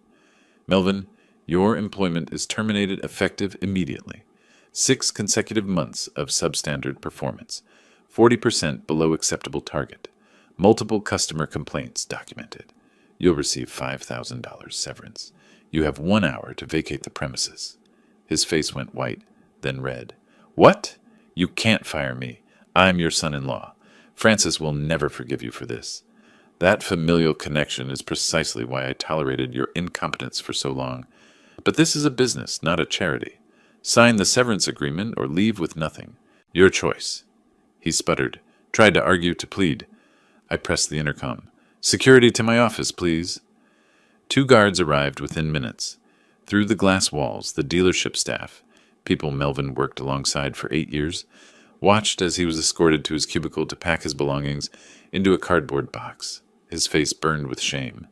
Melvin, your employment is terminated effective immediately. 6 consecutive months of substandard performance. 40% below acceptable target. Multiple customer complaints documented. You'll receive $5,000 severance. You have 1 hour to vacate the premises. His face went white, then red. What? You can't fire me. I'm your son-in-law. Frances will never forgive you for this. That familial connection is precisely why I tolerated your incompetence for so long. But this is a business, not a charity. Sign the severance agreement or leave with nothing. Your choice. He sputtered, tried to argue, to plead. I pressed the intercom. Security to my office, please. 2 guards arrived within minutes. Through the glass walls, the dealership staff, people Melvin worked alongside for 8 years, watched as he was escorted to his cubicle to pack his belongings into a cardboard box. His face burned with shame.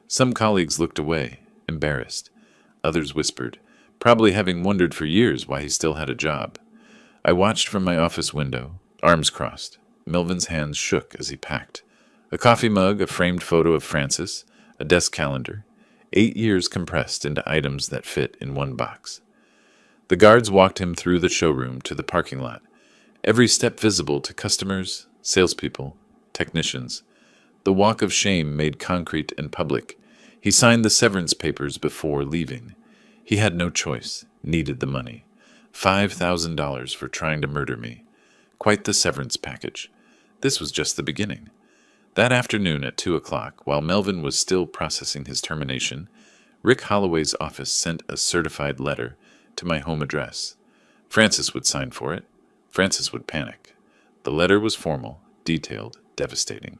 Some colleagues looked away, embarrassed. Others whispered, probably having wondered for years why he still had a job. I watched from my office window, arms crossed. Melvin's hands shook as he packed. A coffee mug, a framed photo of Francis, a desk calendar. 8 years compressed into items that fit in one box. The guards walked him through the showroom to the parking lot, every step visible to customers, salespeople, technicians. The walk of shame made concrete and public. He signed the severance papers before leaving. He had no choice, needed the money. $5,000 for trying to murder me. Quite the severance package. This was just the beginning. That afternoon at 2 o'clock, while Melvin was still processing his termination, Rick Holloway's office sent a certified letter to my home address. Francis would sign for it. Francis would panic. The letter was formal, detailed, devastating.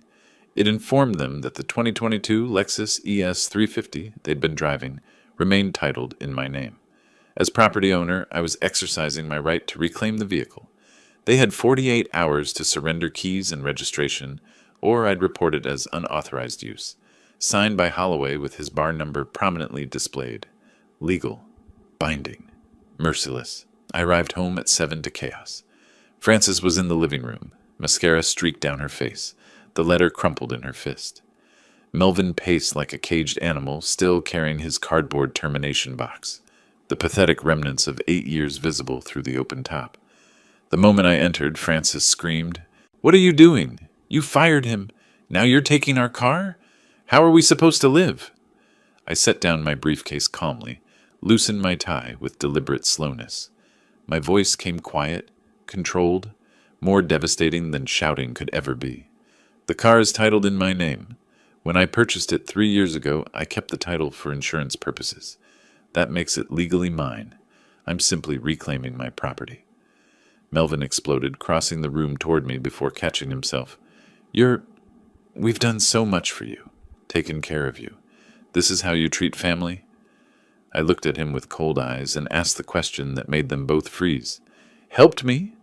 It informed them that the 2022 Lexus ES 350 they'd been driving remained titled in my name. As property owner, I was exercising my right to reclaim the vehicle. They had 48 hours to surrender keys and registration, or I'd report it as unauthorized use. Signed by Holloway with his bar number prominently displayed. Legal. Binding. Merciless. I arrived home at 7 to chaos. Frances was in the living room. Mascara streaked down her face. The letter crumpled in her fist. Melvin paced like a caged animal, still carrying his cardboard termination box, the pathetic remnants of 8 years visible through the open top. The moment I entered, Frances screamed, "What are you doing? You fired him. Now you're taking our car? How are we supposed to live?" I set down my briefcase calmly, loosened my tie with deliberate slowness. My voice came quiet, controlled, more devastating than shouting could ever be. The car is titled in my name. When I purchased it 3 years ago, I kept the title for insurance purposes. That makes it legally mine. I'm simply reclaiming my property. Melvin exploded, crossing the room toward me before catching himself. We've done so much for you, taken care of you. This is how you treat family?" I looked at him with cold eyes and asked the question that made them both freeze. "Helped me?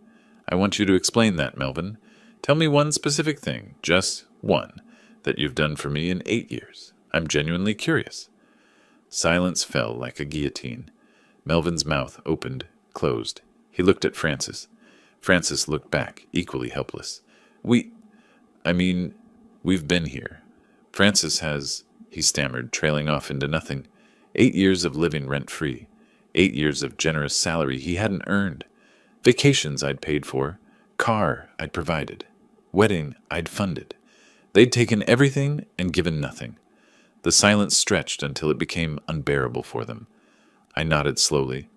I want you to explain that, Melvin. Tell me one specific thing, just one, that you've done for me in 8 years. I'm genuinely curious." Silence fell like a guillotine. Melvin's mouth opened, closed. He looked at Frances. Frances looked back, equally helpless. We've been here. Francis has, he stammered, trailing off into nothing. 8 years of living rent-free. 8 years of generous salary he hadn't earned. Vacations I'd paid for. Car I'd provided. Wedding I'd funded. They'd taken everything and given nothing. The silence stretched until it became unbearable for them. I nodded slowly.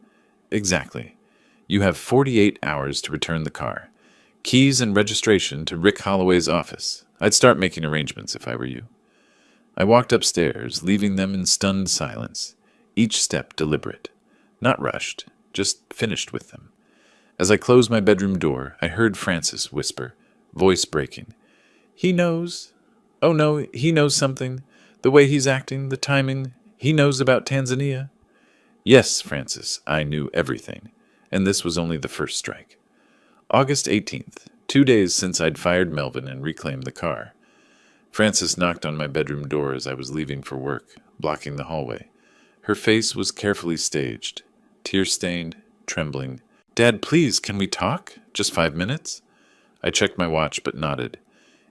"Exactly. You have 48 hours to return the car. Keys and registration to Rick Holloway's office. I'd start making arrangements if I were you." I walked upstairs, leaving them in stunned silence, each step deliberate. Not rushed, just finished with them. As I closed my bedroom door, I heard Frances whisper, voice breaking. "He knows. Oh no, he knows something. The way he's acting, the timing. He knows about Tanzania." Yes, Frances, I knew everything. And this was only the first strike. August 18th, 2 days since I'd fired Melvin and reclaimed the car. Frances knocked on my bedroom door as I was leaving for work, blocking the hallway. Her face was carefully staged, tear-stained, trembling. "Dad, please, can we talk? Just 5 minutes?" I checked my watch but nodded.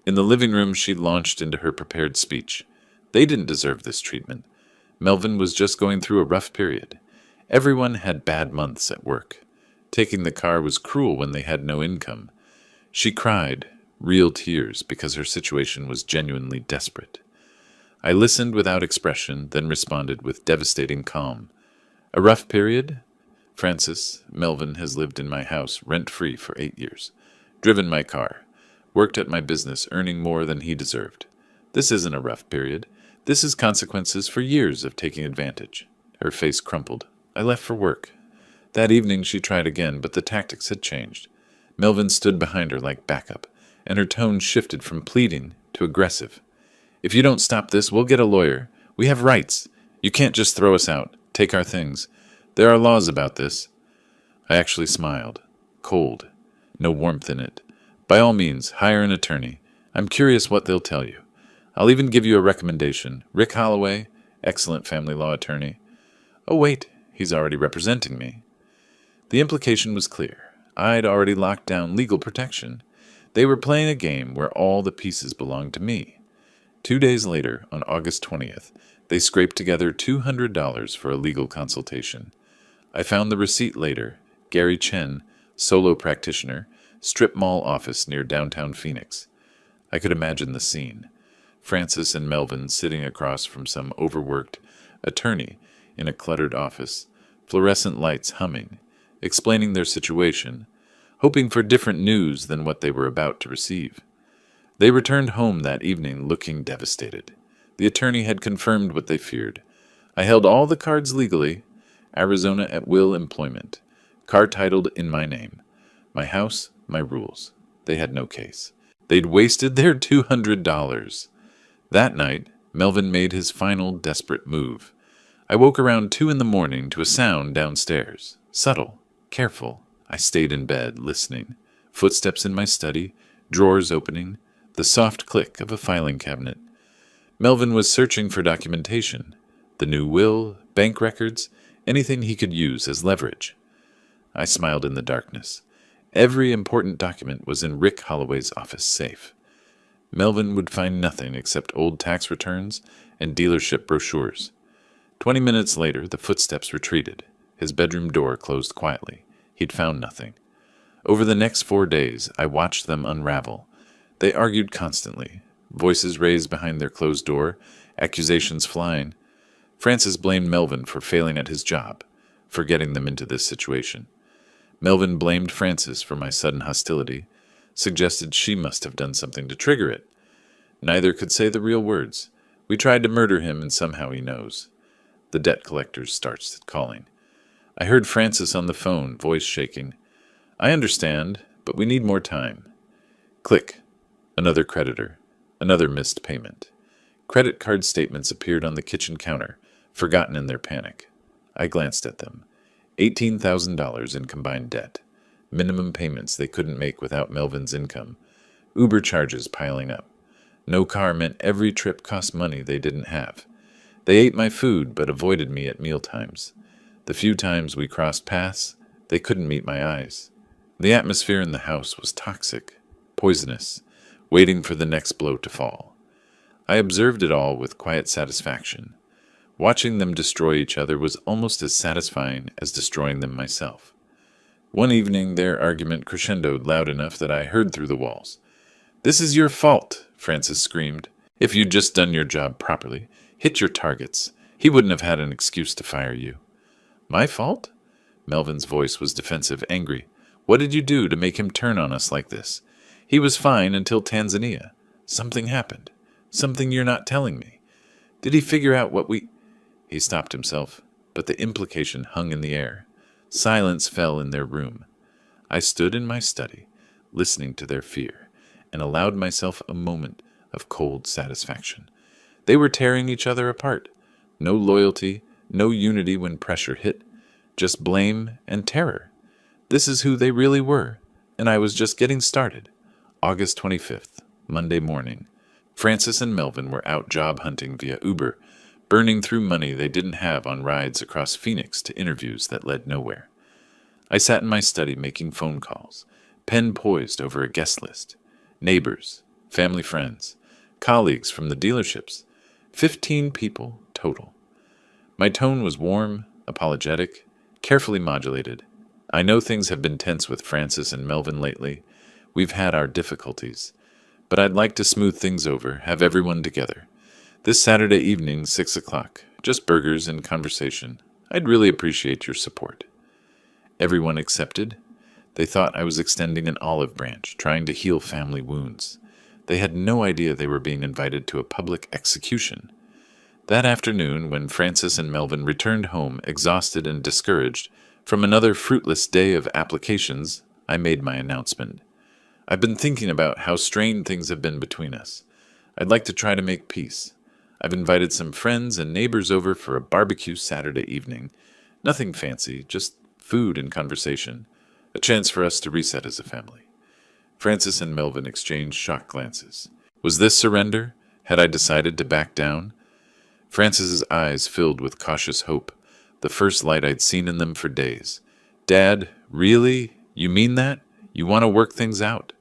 In the living room, she launched into her prepared speech. They didn't deserve this treatment. Melvin was just going through a rough period. Everyone had bad months at work. Taking the car was cruel when they had no income. She cried, real tears, because her situation was genuinely desperate. I listened without expression, then responded with devastating calm. "A rough period? Francis, Melvin has lived in my house rent-free for 8 years. Driven my car. Worked at my business, earning more than he deserved. This isn't a rough period. This is consequences for years of taking advantage." Her face crumpled. I left for work. That evening she tried again, but the tactics had changed. Melvin stood behind her like backup, and her tone shifted from pleading to aggressive. "If you don't stop this, we'll get a lawyer. We have rights. You can't just throw us out, take our things. There are laws about this." I actually smiled. Cold. no warmth in it. By all means, hire an attorney. I'm curious what they'll tell you. I'll even give you a recommendation. Rick Holloway, excellent family law attorney. Oh, wait, he's already representing me. The implication was clear. I'd already locked down legal protection. They were playing a game where all the pieces belonged to me. 2 days later, on August 20th, they scraped together $200 for a legal consultation. I found the receipt later. Gary Chen, solo practitioner, strip mall office near downtown Phoenix. I could imagine the scene. Francis and Melvin sitting across from some overworked attorney in a cluttered office, fluorescent lights humming, explaining their situation, hoping for different news than what they were about to receive. They returned home that evening looking devastated. The attorney had confirmed what they feared. I held all the cards legally. Arizona at will employment. Car titled in my name. My house, my rules. They had no case. They'd wasted their $200. That night, Melvin made his final desperate move. I woke around 2 a.m. to a sound downstairs. Subtle, careful. I stayed in bed, listening. Footsteps in my study, drawers opening, the soft click of a filing cabinet. Melvin was searching for documentation. The new will, bank records, anything he could use as leverage. I smiled in the darkness. Every important document was in Rick Holloway's office safe. Melvin would find nothing except old tax returns and dealership brochures. 20 minutes later, the footsteps retreated. His bedroom door closed quietly. He'd found nothing. Over the next 4 days, I watched them unravel. They argued constantly, voices raised behind their closed door, accusations flying. Francis blamed Melvin for failing at his job, for getting them into this situation. Melvin blamed Francis for my sudden hostility, suggested she must have done something to trigger it. Neither could say the real words. We tried to murder him, and somehow he knows. The debt collector starts calling. I heard Francis on the phone, voice shaking. I understand, but we need more time. Click. Another creditor. Another missed payment. Credit card statements appeared on the kitchen counter, forgotten in their panic. I glanced at them. $18,000 in combined debt. Minimum payments they couldn't make without Melvin's income. Uber charges piling up. No car meant every trip cost money they didn't have. They ate my food but avoided me at mealtimes. The few times we crossed paths, they couldn't meet my eyes. The atmosphere in the house was toxic, poisonous, waiting for the next blow to fall. I observed it all with quiet satisfaction. Watching them destroy each other was almost as satisfying as destroying them myself. One evening, their argument crescendoed loud enough that I heard through the walls. "This is your fault," Francis screamed. "If you'd just done your job properly, hit your targets, he wouldn't have had an excuse to fire you." "My fault?" Melvin's voice was defensive, angry. "What did you do to make him turn on us like this? He was fine until Tanzania. Something happened. Something you're not telling me. Did he figure out what we—" He stopped himself, but the implication hung in the air. Silence fell in their room. I stood in my study, listening to their fear, and allowed myself a moment of cold satisfaction. They were tearing each other apart. No loyalty, no unity when pressure hit, just blame and terror. This is who they really were, and I was just getting started. August 25th, Monday morning. Francis and Melvin were out job hunting via Uber, burning through money they didn't have on rides across Phoenix to interviews that led nowhere. I sat in my study making phone calls, pen poised over a guest list. Neighbors, family friends, colleagues from the dealerships. 15 people total. My tone was warm, apologetic, carefully modulated. I know things have been tense with Francis and Melvin lately. We've had our difficulties. But I'd like to smooth things over, have everyone together. This Saturday evening, 6 o'clock. Just burgers and conversation. I'd really appreciate your support. Everyone accepted. They thought I was extending an olive branch, trying to heal family wounds. They had no idea they were being invited to a public execution. That afternoon, when Francis and Melvin returned home, exhausted and discouraged, from another fruitless day of applications, I made my announcement. I've been thinking about how strained things have been between us. I'd like to try to make peace. I've invited some friends and neighbors over for a barbecue Saturday evening. Nothing fancy, just food and conversation. A chance for us to reset as a family. Francis and Melvin exchanged shocked glances. Was this surrender? Had I decided to back down? Francis's eyes filled with cautious hope, the first light I'd seen in them for days. Dad, really? You mean that? You want to work things out?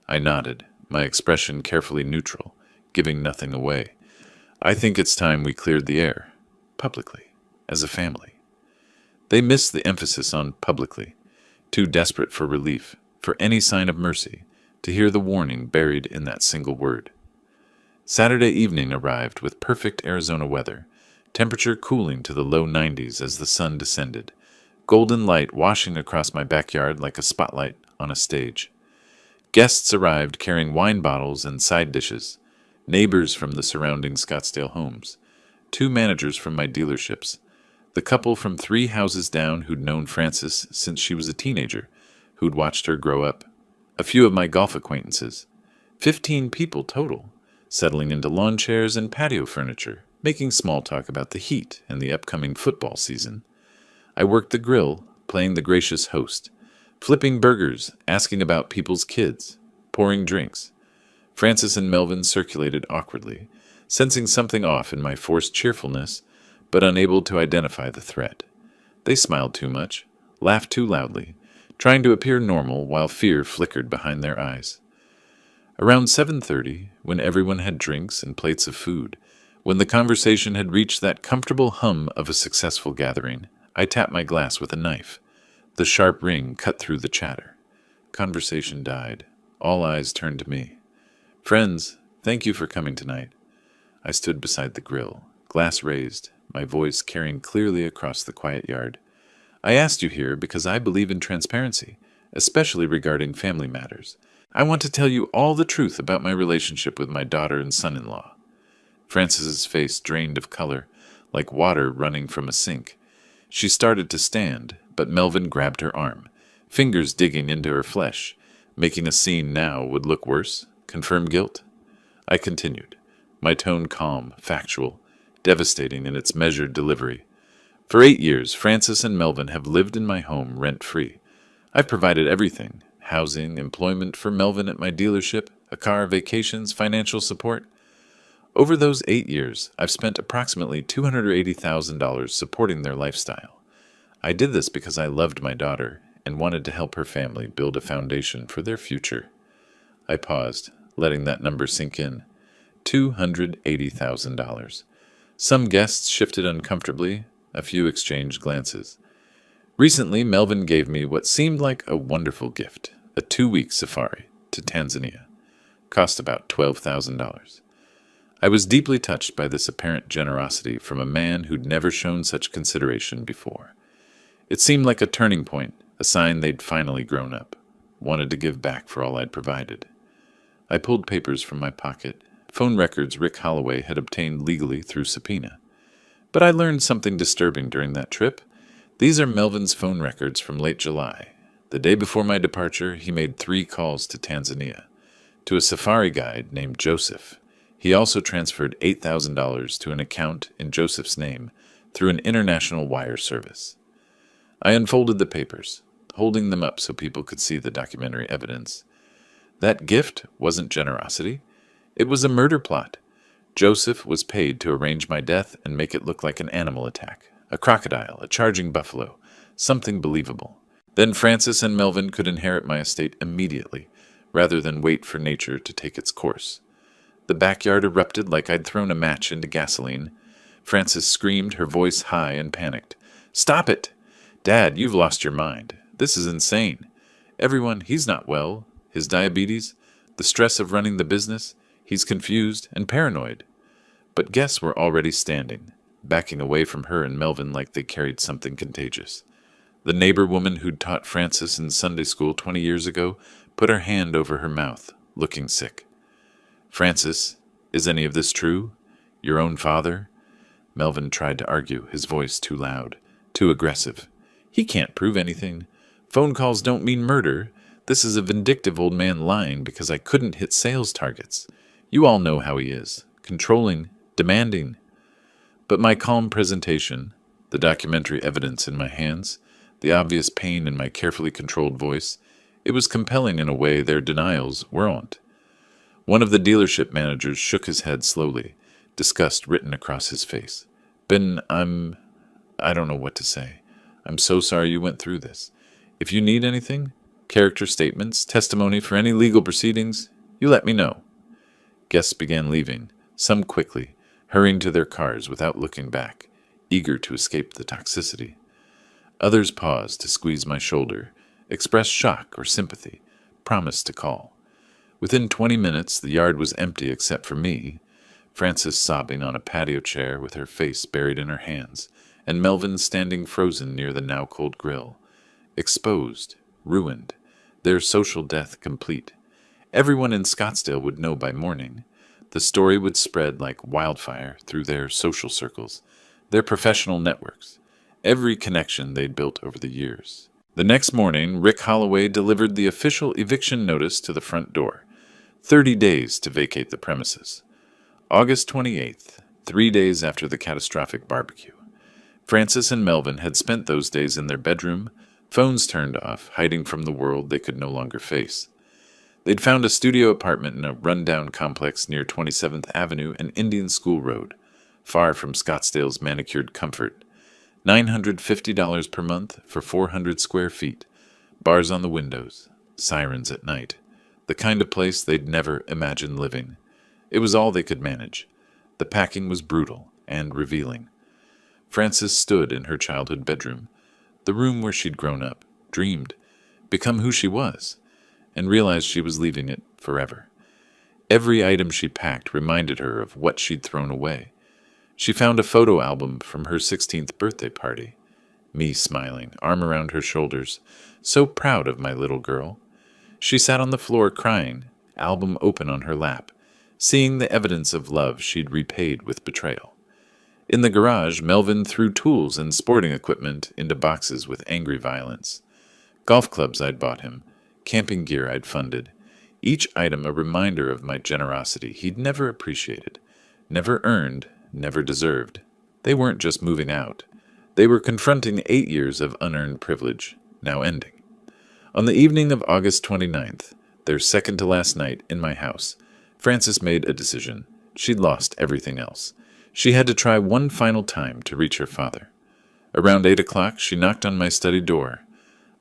I nodded, my expression carefully neutral, giving nothing away. I think it's time we cleared the air. Publicly. As a family. They missed the emphasis on publicly, too desperate for relief, for any sign of mercy, to hear the warning buried in that single word. Saturday evening arrived with perfect Arizona weather, temperature cooling to the low 90s as the sun descended, golden light washing across my backyard like a spotlight on a stage. Guests arrived carrying wine bottles and side dishes, neighbors from the surrounding Scottsdale homes, 2 managers from my dealerships, the couple from 3 houses down who'd known Frances since she was a teenager, who'd watched her grow up, a few of my golf acquaintances, 15 people total, settling into lawn chairs and patio furniture, making small talk about the heat and the upcoming football season. I worked the grill, playing the gracious host, flipping burgers, asking about people's kids, pouring drinks. Francis and Melvin circulated awkwardly, sensing something off in my forced cheerfulness, but unable to identify the threat. They smiled too much, laughed too loudly, trying to appear normal while fear flickered behind their eyes. Around 7:30, when everyone had drinks and plates of food, when the conversation had reached that comfortable hum of a successful gathering, I tapped my glass with a knife. The sharp ring cut through the chatter. Conversation died. All eyes turned to me. Friends, thank you for coming tonight. I stood beside the grill, glass raised, my voice carrying clearly across the quiet yard. I asked you here because I believe in transparency, especially regarding family matters. I want to tell you all the truth about my relationship with my daughter and son-in-law. Frances's face drained of color, like water running from a sink. She started to stand, but Melvin grabbed her arm, fingers digging into her flesh, making a scene now would look worse, confirm guilt. I continued, my tone calm, factual, devastating in its measured delivery. For 8 years, Francis and Melvin have lived in my home rent-free. I've provided everything, housing, employment for Melvin at my dealership, a car, vacations, financial support. Over those 8 years, I've spent approximately $280,000 supporting their lifestyle. I did this because I loved my daughter and wanted to help her family build a foundation for their future. I paused, letting that number sink in. $280,000. Some guests shifted uncomfortably, a few exchanged glances. Recently, Melvin gave me what seemed like a wonderful gift, a 2-week safari to Tanzania. Cost about $12,000. I was deeply touched by this apparent generosity from a man who'd never shown such consideration before. It seemed like a turning point, a sign they'd finally grown up, wanted to give back for all I'd provided. I pulled papers from my pocket, phone records Rick Holloway had obtained legally through subpoena. But I learned something disturbing during that trip. These are Melvin's phone records from late July. The day before my departure, he made 3 calls to Tanzania, to a safari guide named Joseph. He also transferred $8,000 to an account in Joseph's name through an international wire service. I unfolded the papers, holding them up so people could see the documentary evidence. That gift wasn't generosity. It was a murder plot. Joseph was paid to arrange my death and make it look like an animal attack, a crocodile, a charging buffalo, something believable. Then Francis and Melvin could inherit my estate immediately, rather than wait for nature to take its course. The backyard erupted like I'd thrown a match into gasoline. Frances screamed, her voice high and panicked. "Stop it! Dad, you've lost your mind. This is insane. Everyone, he's not well. His diabetes, the stress of running the business, he's confused and paranoid." But guests were already standing, backing away from her and Melvin like they carried something contagious. The neighbor woman who'd taught Francis in Sunday school 20 years ago put her hand over her mouth, looking sick. "Francis, is any of this true? Your own father?" Melvin tried to argue, his voice too loud, too aggressive. "He can't prove anything. Phone calls don't mean murder. This is a vindictive old man lying because I couldn't hit sales targets. You all know how he is. Controlling, demanding." But my calm presentation, the documentary evidence in my hands, the obvious pain in my carefully controlled voice, It was compelling in a way their denials weren't. One of the dealership managers shook his head slowly, disgust written across his face. Ben, I don't know what to say. I'm so sorry you went through this. If you need anything, character statements, testimony for any legal proceedings, you let me know. Guests began leaving, some quickly, hurrying to their cars without looking back, eager to escape the toxicity. Others paused to squeeze my shoulder, express shock or sympathy, promised to call. Within 20 minutes, the yard was empty except for me, Frances sobbing on a patio chair with her face buried in her hands, and Melvin standing frozen near the now-cold grill. Exposed, ruined, their social death complete. Everyone in Scottsdale would know by morning. The story would spread like wildfire through their social circles, their professional networks, every connection they'd built over the years. The next morning, Rick Holloway delivered the official eviction notice to the front door. 30 days to vacate the premises. August 28th, 3 days after the catastrophic barbecue. Frances and Melvin had spent those days in their bedroom, phones turned off, hiding from the world they could no longer face. They'd found a studio apartment in a rundown complex near 27th Avenue and Indian School Road, far from Scottsdale's manicured comfort. $950 per month for 400 square feet, bars on the windows, sirens at night. The kind of place they'd never imagined living. It was all they could manage. The packing was brutal and revealing. Frances stood in her childhood bedroom, the room where she'd grown up, dreamed, become who she was, and realized she was leaving it forever. Every item she packed reminded her of what she'd thrown away. She found a photo album from her 16th birthday party. Me smiling, arm around her shoulders, so proud of my little girl. She sat on the floor crying, album open on her lap, seeing the evidence of love she'd repaid with betrayal. In the garage, Melvin threw tools and sporting equipment into boxes with angry violence. Golf clubs I'd bought him, camping gear I'd funded, each item a reminder of my generosity he'd never appreciated, never earned, never deserved. They weren't just moving out. They were confronting 8 years of unearned privilege, now ending. On the evening of August 29th, their second-to-last night in my house, Frances made a decision. She'd lost everything else. She had to try one final time to reach her father. Around 8 o'clock, she knocked on my study door.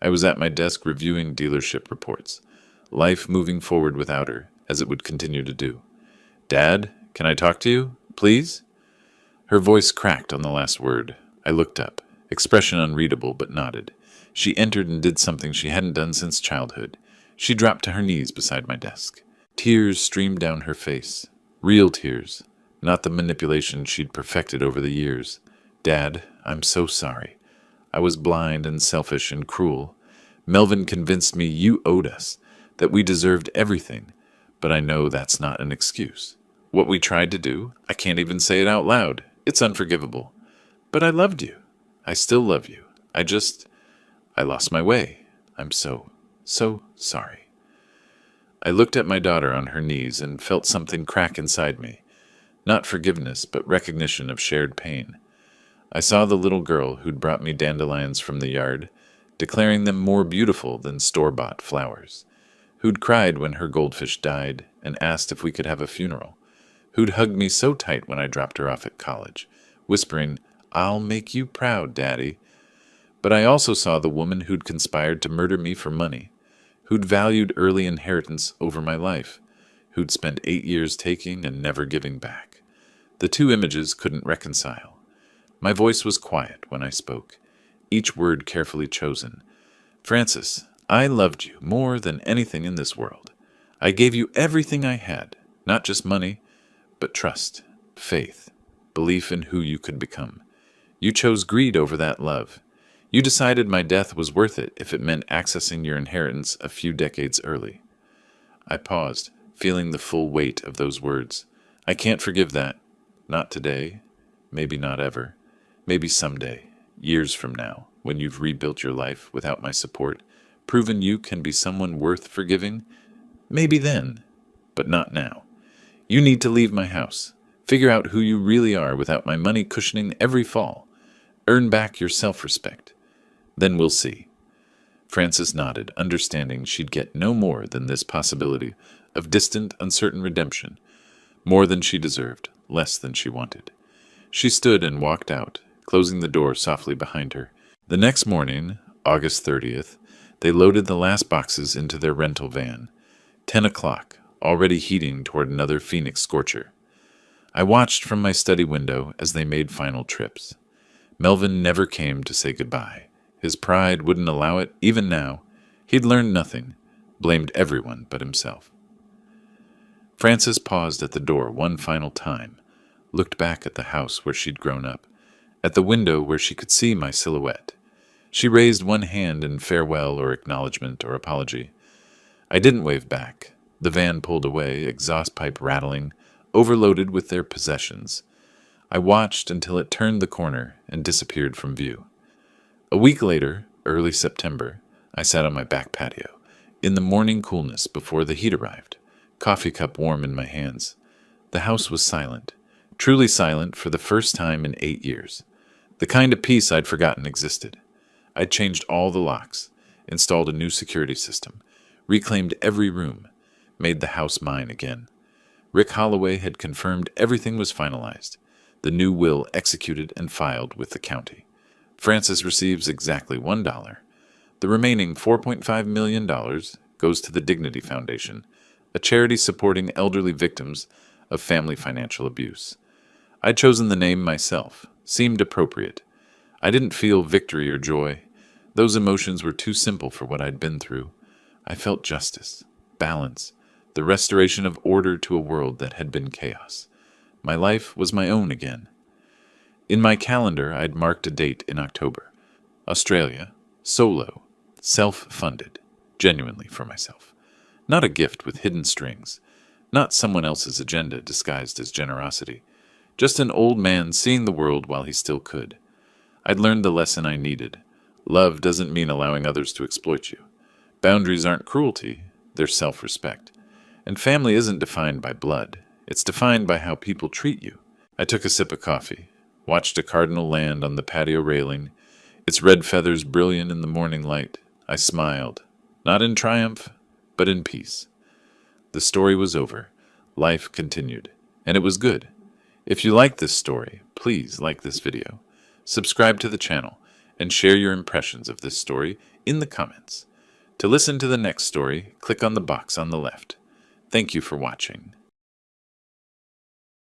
I was at my desk reviewing dealership reports, life moving forward without her, as it would continue to do. "Dad, can I talk to you, please?" Her voice cracked on the last word. I looked up, expression unreadable, but nodded. She entered and did something she hadn't done since childhood. She dropped to her knees beside my desk. Tears streamed down her face. Real tears, not the manipulation she'd perfected over the years. "Dad, I'm so sorry. I was blind and selfish and cruel. Melvin convinced me you owed us, that we deserved everything, but I know that's not an excuse. What we tried to do, I can't even say it out loud. It's unforgivable. But I loved you. I still love you. I lost my way. I'm so sorry." I looked at my daughter on her knees and felt something crack inside me. Not forgiveness, but recognition of shared pain. I saw the little girl who'd brought me dandelions from the yard, declaring them more beautiful than store-bought flowers, who'd cried when her goldfish died and asked if we could have a funeral, who'd hugged me so tight when I dropped her off at college, whispering, "I'll make you proud, Daddy." But I also saw the woman who'd conspired to murder me for money, who'd valued early inheritance over my life, who'd spent 8 years taking and never giving back. The two images couldn't reconcile. My voice was quiet when I spoke, each word carefully chosen. "Frances, I loved you more than anything in this world. I gave you everything I had, not just money, but trust, faith, belief in who you could become. You chose greed over that love. You decided my death was worth it if it meant accessing your inheritance a few decades early." I paused, feeling the full weight of those words. I can't forgive that. Not today. Maybe not ever. Maybe someday, years from now, when you've rebuilt your life without my support, proven you can be someone worth forgiving. Maybe then, but not now. You need to leave my house. Figure out who you really are without my money cushioning every fall. Earn back your self-respect. Then we'll see. Frances nodded, understanding she'd get no more than this possibility of distant, uncertain redemption, more than she deserved, less than she wanted. She stood and walked out, closing the door softly behind her. The next morning, August 30th, they loaded the last boxes into their rental van. 10 o'clock, already heating toward another Phoenix scorcher. I watched from my study window as they made final trips. Melvin never came to say goodbye. His pride wouldn't allow it, even now. He'd learned nothing, blamed everyone but himself. Frances paused at the door one final time, looked back at the house where she'd grown up, at the window where she could see my silhouette. She raised one hand in farewell or acknowledgement or apology. I didn't wave back. The van pulled away, exhaust pipe rattling, overloaded with their possessions. I watched until it turned the corner and disappeared from view. A week later, early September, I sat on my back patio, in the morning coolness before the heat arrived, coffee cup warm in my hands. The house was silent, truly silent for the first time in 8 years. The kind of peace I'd forgotten existed. I'd changed all the locks, installed a new security system, reclaimed every room, made the house mine again. Rick Holloway had confirmed everything was finalized, the new will executed and filed with the county. Frances receives exactly $1. The remaining $4.5 million goes to the Dignity Foundation, a charity supporting elderly victims of family financial abuse. I'd chosen the name myself, seemed appropriate. I didn't feel victory or joy. Those emotions were too simple for what I'd been through. I felt justice, balance, the restoration of order to a world that had been chaos. My life was my own again. In my calendar, I'd marked a date in October. Australia, solo, self-funded, genuinely for myself. Not a gift with hidden strings, not someone else's agenda disguised as generosity. Just an old man seeing the world while he still could. I'd learned the lesson I needed. Love doesn't mean allowing others to exploit you. Boundaries aren't cruelty, they're self-respect. And family isn't defined by blood. It's defined by how people treat you. I took a sip of coffee, watched a cardinal land on the patio railing, its red feathers brilliant in the morning light. I smiled, not in triumph, but in peace. The story was over. Life continued. And it was good. If you like this story, please like this video, subscribe to the channel, and share your impressions of this story in the comments. To listen to the next story, click on the box on the left. Thank you for watching.